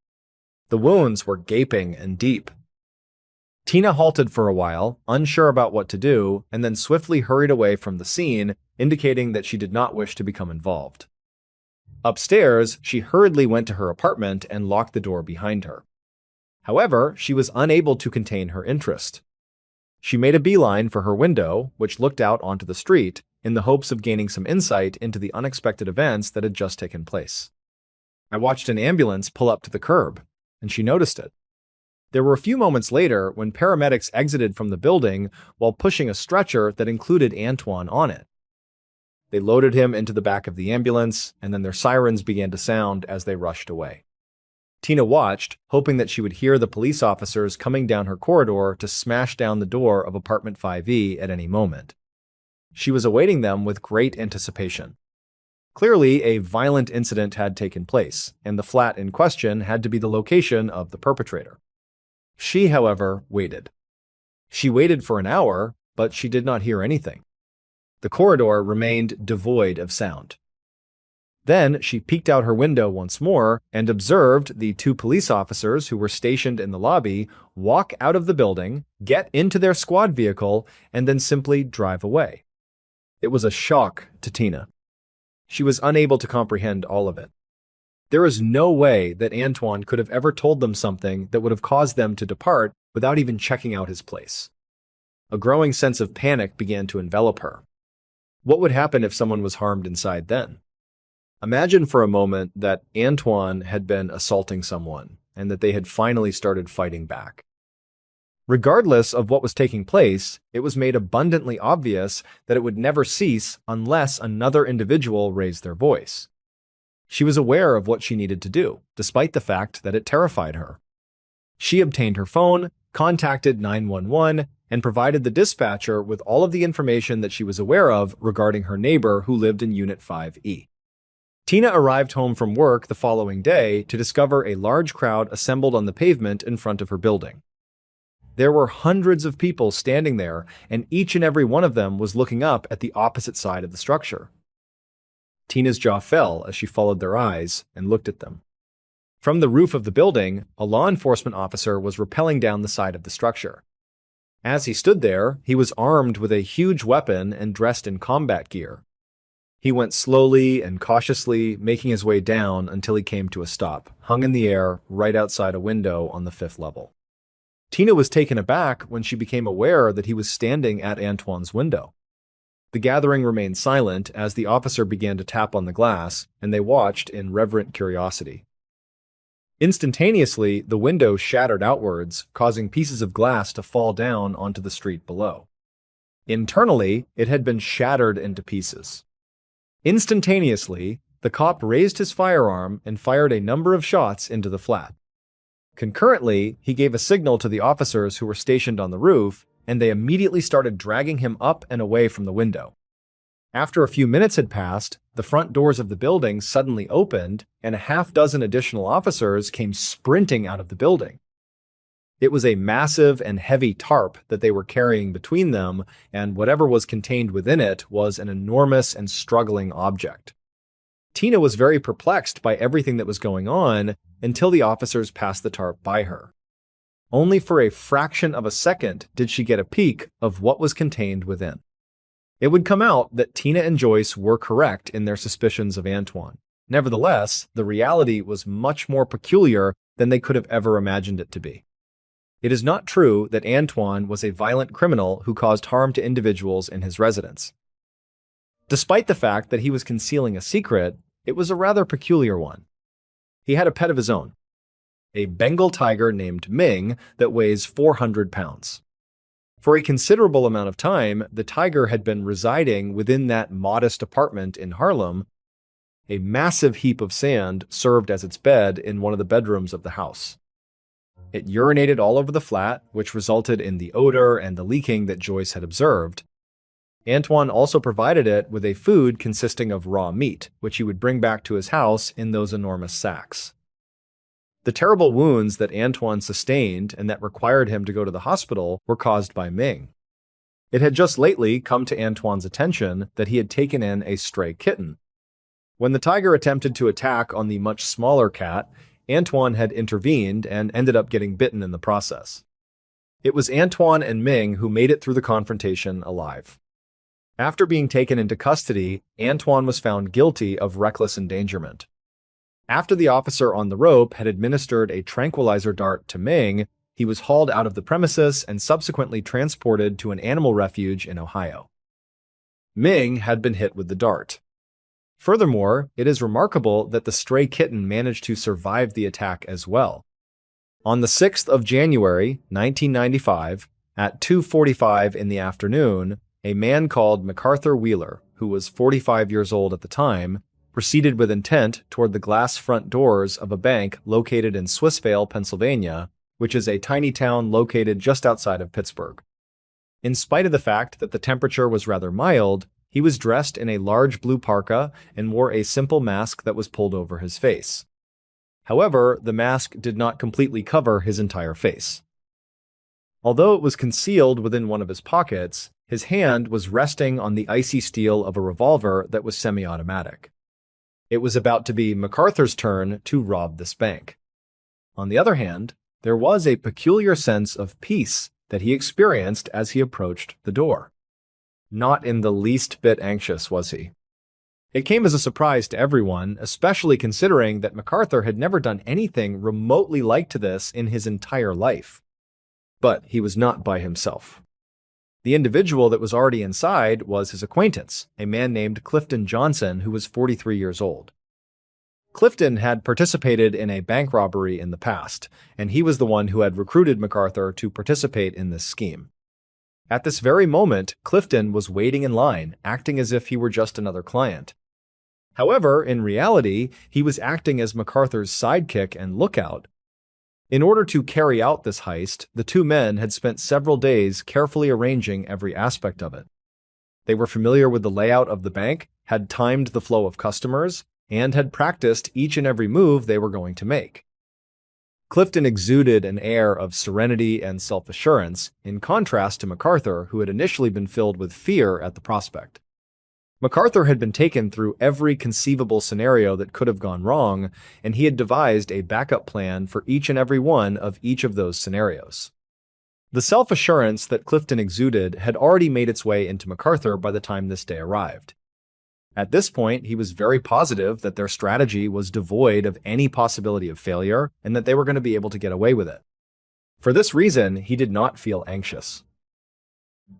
The wounds were gaping and deep. Tina halted for a while, unsure about what to do, and then swiftly hurried away from the scene, indicating that she did not wish to become involved. Upstairs, she hurriedly went to her apartment and locked the door behind her. However, she was unable to contain her interest. She made a beeline for her window, which looked out onto the street, in the hopes of gaining some insight into the unexpected events that had just taken place. I watched an ambulance pull up to the curb, and she noticed it. There were a few moments later when paramedics exited from the building while pushing a stretcher that included Antoine on it. They loaded him into the back of the ambulance, and then their sirens began to sound as they rushed away. Tina watched, hoping that she would hear the police officers coming down her corridor to smash down the door of apartment 5E at any moment. She was awaiting them with great anticipation. Clearly, a violent incident had taken place, and the flat in question had to be the location of the perpetrator. She, however, waited. She waited for an hour, but she did not hear anything. The corridor remained devoid of sound. Then she peeked out her window once more and observed the 2 police officers who were stationed in the lobby walk out of the building, get into their squad vehicle, and then simply drive away. It was a shock to Tina. She was unable to comprehend all of it. There is no way that Antoine could have ever told them something that would have caused them to depart without even checking out his place. A growing sense of panic began to envelop her. What would happen if someone was harmed inside then? Imagine for a moment that Antoine had been assaulting someone and that they had finally started fighting back. Regardless of what was taking place, it was made abundantly obvious that it would never cease unless another individual raised their voice. She was aware of what she needed to do, despite the fact that it terrified her. She obtained her phone, contacted 911, and provided the dispatcher with all of the information that she was aware of regarding her neighbor who lived in Unit 5E. Tina arrived home from work the following day to discover a large crowd assembled on the pavement in front of her building. There were hundreds of people standing there, and each and every one of them was looking up at the opposite side of the structure. Tina's jaw fell as she followed their eyes and looked at them. From the roof of the building, a law enforcement officer was rappelling down the side of the structure. As he stood there, he was armed with a huge weapon and dressed in combat gear. He went slowly and cautiously, making his way down until he came to a stop, hung in the air right outside a window on the 5th level. Tina was taken aback when she became aware that he was standing at Antoine's window. The gathering remained silent as the officer began to tap on the glass, and they watched in reverent curiosity. Instantaneously, the window shattered outwards, causing pieces of glass to fall down onto the street below. Internally, it had been shattered into pieces. Instantaneously, the cop raised his firearm and fired a number of shots into the flat. Concurrently, he gave a signal to the officers who were stationed on the roof, and they immediately started dragging him up and away from the window. After a few minutes had passed, the front doors of the building suddenly opened, and a half-dozen additional officers came sprinting out of the building. It was a massive and heavy tarp that they were carrying between them, and whatever was contained within it was an enormous and struggling object. Tina was very perplexed by everything that was going on until the officers passed the tarp by her. Only for a fraction of a second did she get a peek of what was contained within. It would come out that Tina and Joyce were correct in their suspicions of Antoine. Nevertheless, the reality was much more peculiar than they could have ever imagined it to be. It is not true that Antoine was a violent criminal who caused harm to individuals in his residence. Despite the fact that he was concealing a secret, it was a rather peculiar one. He had a pet of his own, a Bengal tiger named Ming that weighs 400 pounds. For a considerable amount of time, the tiger had been residing within that modest apartment in Harlem. A massive heap of sand served as its bed in one of the bedrooms of the house. It urinated all over the flat, which resulted in the odor and the leaking that Joyce had observed. Antoine also provided it with a food consisting of raw meat, which he would bring back to his house in those enormous sacks. The terrible wounds that Antoine sustained and that required him to go to the hospital were caused by Ming. It had just lately come to Antoine's attention that he had taken in a stray kitten. When the tiger attempted to attack on the much smaller cat, Antoine had intervened and ended up getting bitten in the process. It was Antoine and Ming who made it through the confrontation alive. After being taken into custody, Antoine was found guilty of reckless endangerment. After the officer on the rope had administered a tranquilizer dart to Ming, he was hauled out of the premises and subsequently transported to an animal refuge in Ohio. Ming had been hit with the dart. Furthermore, it is remarkable that the stray kitten managed to survive the attack as well. On the 6th of January, 1995, at 2:45 in the afternoon, a man called MacArthur Wheeler, who was 45 years old at the time, proceeded with intent toward the glass front doors of a bank located in Swissvale, Pennsylvania, which is a tiny town located just outside of Pittsburgh. In spite of the fact that the temperature was rather mild, he was dressed in a large blue parka and wore a simple mask that was pulled over his face. However, the mask did not completely cover his entire face. Although it was concealed within one of his pockets, his hand was resting on the icy steel of a revolver that was semi-automatic. It was about to be MacArthur's turn to rob this bank. On the other hand, there was a peculiar sense of peace that he experienced as he approached the door. Not in the least bit anxious was he. It came as a surprise to everyone, especially considering that MacArthur had never done anything remotely like to this in his entire life. But he was not by himself. The individual that was already inside was his acquaintance, a man named Clifton Johnson, who was 43 years old. Clifton had participated in a bank robbery in the past, and he was the one who had recruited MacArthur to participate in this scheme. At this very moment, Clifton was waiting in line, acting as if he were just another client. However, in reality, he was acting as MacArthur's sidekick and lookout. In order to carry out this heist, the two men had spent several days carefully arranging every aspect of it. They were familiar with the layout of the bank, had timed the flow of customers, and had practiced each and every move they were going to make. Clifton exuded an air of serenity and self-assurance, in contrast to MacArthur, who had initially been filled with fear at the prospect. MacArthur had been taken through every conceivable scenario that could have gone wrong, and he had devised a backup plan for each and every one of each of those scenarios. The self-assurance that Clifton exuded had already made its way into MacArthur by the time this day arrived. At this point, he was very positive that their strategy was devoid of any possibility of failure and that they were going to be able to get away with it. For this reason, he did not feel anxious.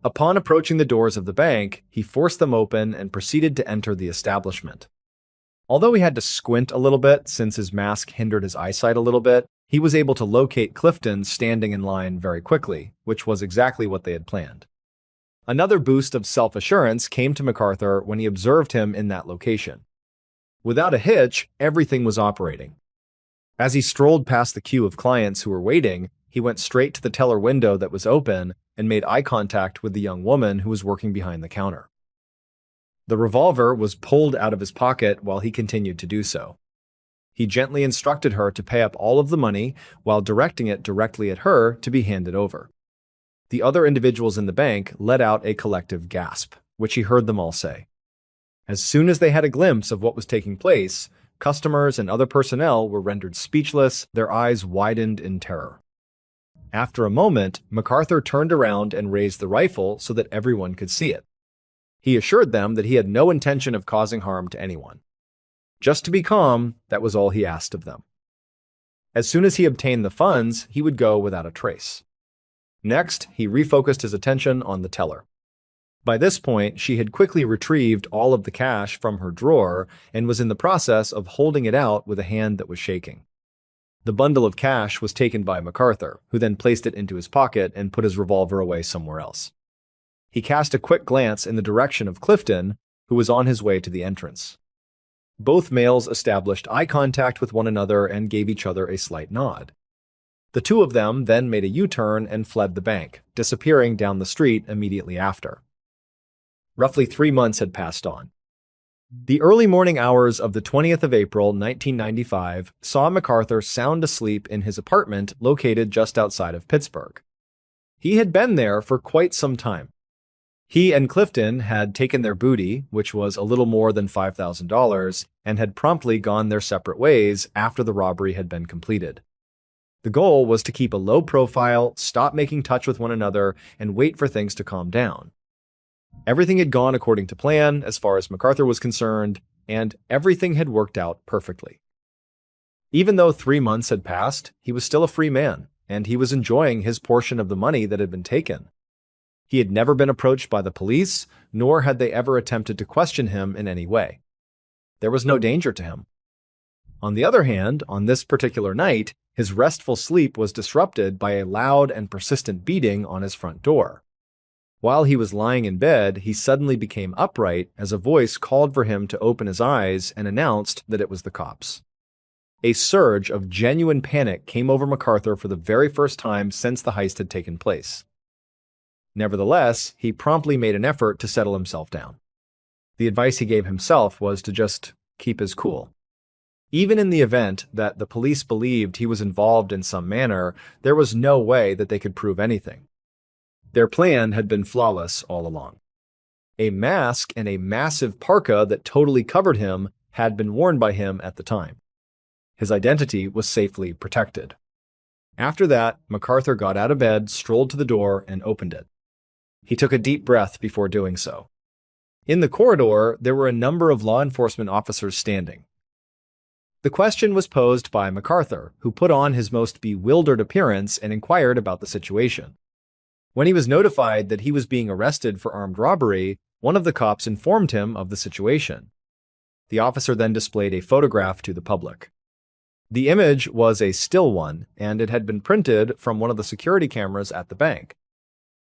Upon approaching the doors of the bank, he forced them open and proceeded to enter the establishment. Although he had to squint a little bit since his mask hindered his eyesight a little bit, he was able to locate Clifton standing in line very quickly, which was exactly what they had planned. Another boost of self-assurance came to MacArthur when he observed him in that location. Without a hitch, everything was operating. As he strolled past the queue of clients who were waiting, he went straight to the teller window that was open and made eye contact with the young woman who was working behind the counter. The revolver was pulled out of his pocket while he continued to do so. He gently instructed her to pay up all of the money while directing it directly at her to be handed over. The other individuals in the bank let out a collective gasp, which he heard them all say. As soon as they had a glimpse of what was taking place, customers and other personnel were rendered speechless, their eyes widened in terror. After a moment, MacArthur turned around and raised the rifle so that everyone could see it. He assured them that he had no intention of causing harm to anyone. Just to be calm, that was all he asked of them. As soon as he obtained the funds, he would go without a trace. Next, he refocused his attention on the teller. By this point, she had quickly retrieved all of the cash from her drawer and was in the process of holding it out with a hand that was shaking. The bundle of cash was taken by MacArthur, who then placed it into his pocket and put his revolver away somewhere else. He cast a quick glance in the direction of Clifton, who was on his way to the entrance. Both males established eye contact with one another and gave each other a slight nod. The two of them then made a U-turn and fled the bank, disappearing down the street immediately after. Roughly 3 months had passed on. The early morning hours of the 20th of April, 1995, saw MacArthur sound asleep in his apartment located just outside of Pittsburgh. He had been there for quite some time. He and Clifton had taken their booty, which was a little more than $5,000, and had promptly gone their separate ways after the robbery had been completed. The goal was to keep a low profile, stop making touch with one another, and wait for things to calm down. Everything had gone according to plan as far as MacArthur was concerned, and everything had worked out perfectly. Even though 3 months had passed, he was still a free man, and he was enjoying his portion of the money that had been taken. He had never been approached by the police, nor had they ever attempted to question him in any way. There was no danger to him. On the other hand, on this particular night, his restful sleep was disrupted by a loud and persistent beating on his front door. While he was lying in bed, he suddenly became upright as a voice called for him to open his eyes and announced that it was the cops. A surge of genuine panic came over MacArthur for the very first time since the heist had taken place. Nevertheless, he promptly made an effort to settle himself down. The advice he gave himself was to just keep his cool. Even in the event that the police believed he was involved in some manner, there was no way that they could prove anything. Their plan had been flawless all along. A mask and a massive parka that totally covered him had been worn by him at the time. His identity was safely protected. After that, MacArthur got out of bed, strolled to the door, and opened it. He took a deep breath before doing so. In the corridor, there were a number of law enforcement officers standing. The question was posed by MacArthur, who put on his most bewildered appearance and inquired about the situation. When he was notified that he was being arrested for armed robbery, one of the cops informed him of the situation. The officer then displayed a photograph to the public. The image was a still one, and it had been printed from one of the security cameras at the bank.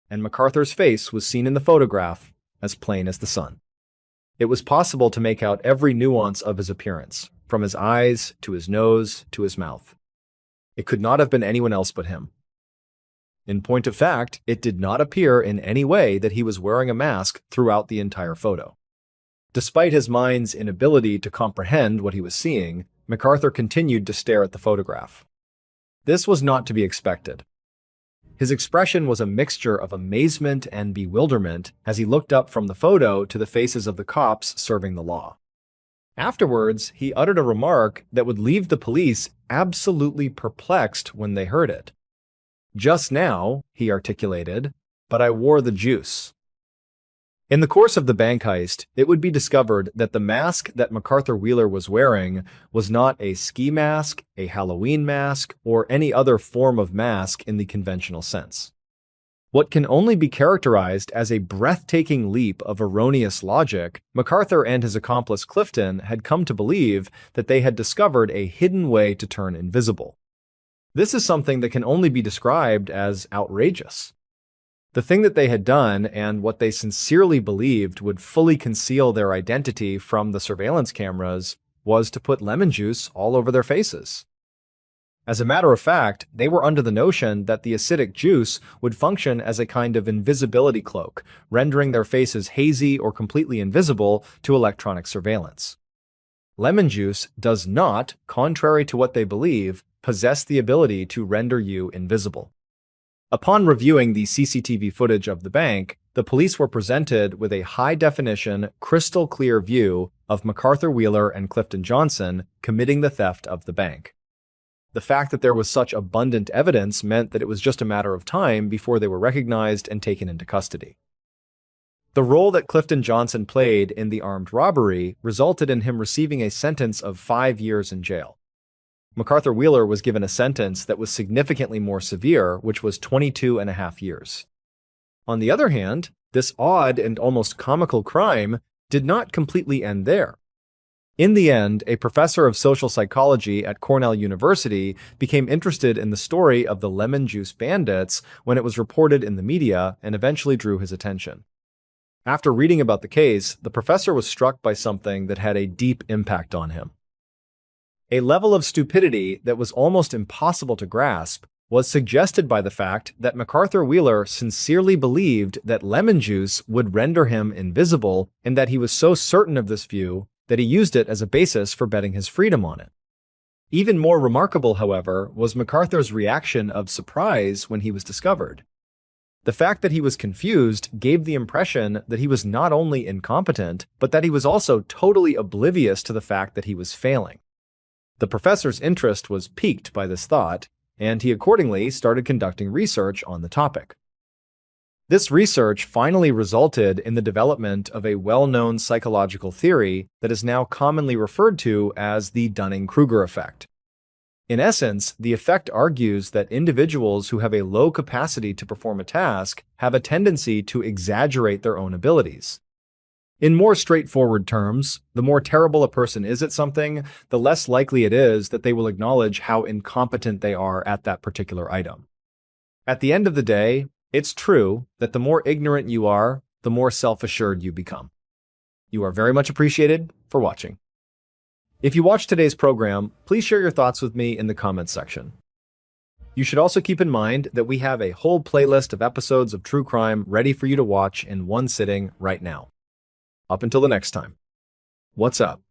And MacArthur's face was seen in the photograph, as plain as the sun. It was possible to make out every nuance of his appearance, from his eyes to his nose to his mouth. It could not have been anyone else but him. In point of fact, it did not appear in any way that he was wearing a mask throughout the entire photo. Despite his mind's inability to comprehend what he was seeing, MacArthur continued to stare at the photograph. This was not to be expected. His expression was a mixture of amazement and bewilderment as he looked up from the photo to the faces of the cops serving the law. Afterwards, he uttered a remark that would leave the police absolutely perplexed when they heard it. "Just now," he articulated, "but I wore the juice." In the course of the bank heist, it would be discovered that the mask that MacArthur Wheeler was wearing was not a ski mask, a Halloween mask, or any other form of mask in the conventional sense. What can only be characterized as a breathtaking leap of erroneous logic, MacArthur and his accomplice Clifton had come to believe that they had discovered a hidden way to turn invisible. This is something that can only be described as outrageous. The thing that they had done and what they sincerely believed would fully conceal their identity from the surveillance cameras was to put lemon juice all over their faces. As a matter of fact, they were under the notion that the acidic juice would function as a kind of invisibility cloak, rendering their faces hazy or completely invisible to electronic surveillance. Lemon juice does not, contrary to what they believe, possess the ability to render you invisible. Upon reviewing the CCTV footage of the bank, the police were presented with a high-definition, crystal-clear view of MacArthur Wheeler and Clifton Johnson committing the theft of the bank. The fact that there was such abundant evidence meant that it was just a matter of time before they were recognized and taken into custody. The role that Clifton Johnson played in the armed robbery resulted in him receiving a sentence of 5 years in jail. MacArthur Wheeler was given a sentence that was significantly more severe, which was 22.5 years. On the other hand, this odd and almost comical crime did not completely end there. In the end, a professor of social psychology at Cornell University became interested in the story of the lemon juice bandits when it was reported in the media and eventually drew his attention. After reading about the case, the professor was struck by something that had a deep impact on him. A level of stupidity that was almost impossible to grasp was suggested by the fact that MacArthur Wheeler sincerely believed that lemon juice would render him invisible and that he was so certain of this view that he used it as a basis for betting his freedom on it. Even more remarkable, however, was MacArthur's reaction of surprise when he was discovered. The fact that he was confused gave the impression that he was not only incompetent, but that he was also totally oblivious to the fact that he was failing. The professor's interest was piqued by this thought, and he accordingly started conducting research on the topic. This research finally resulted in the development of a well-known psychological theory that is now commonly referred to as the Dunning-Kruger effect. In essence, the effect argues that individuals who have a low capacity to perform a task have a tendency to exaggerate their own abilities. In more straightforward terms, the more terrible a person is at something, the less likely it is that they will acknowledge how incompetent they are at that particular item. At the end of the day, it's true that the more ignorant you are, the more self-assured you become. You are very much appreciated for watching. If you watched today's program, please share your thoughts with me in the comments section. You should also keep in mind that we have a whole playlist of episodes of true crime ready for you to watch in one sitting right now. Up until the next time, what's up?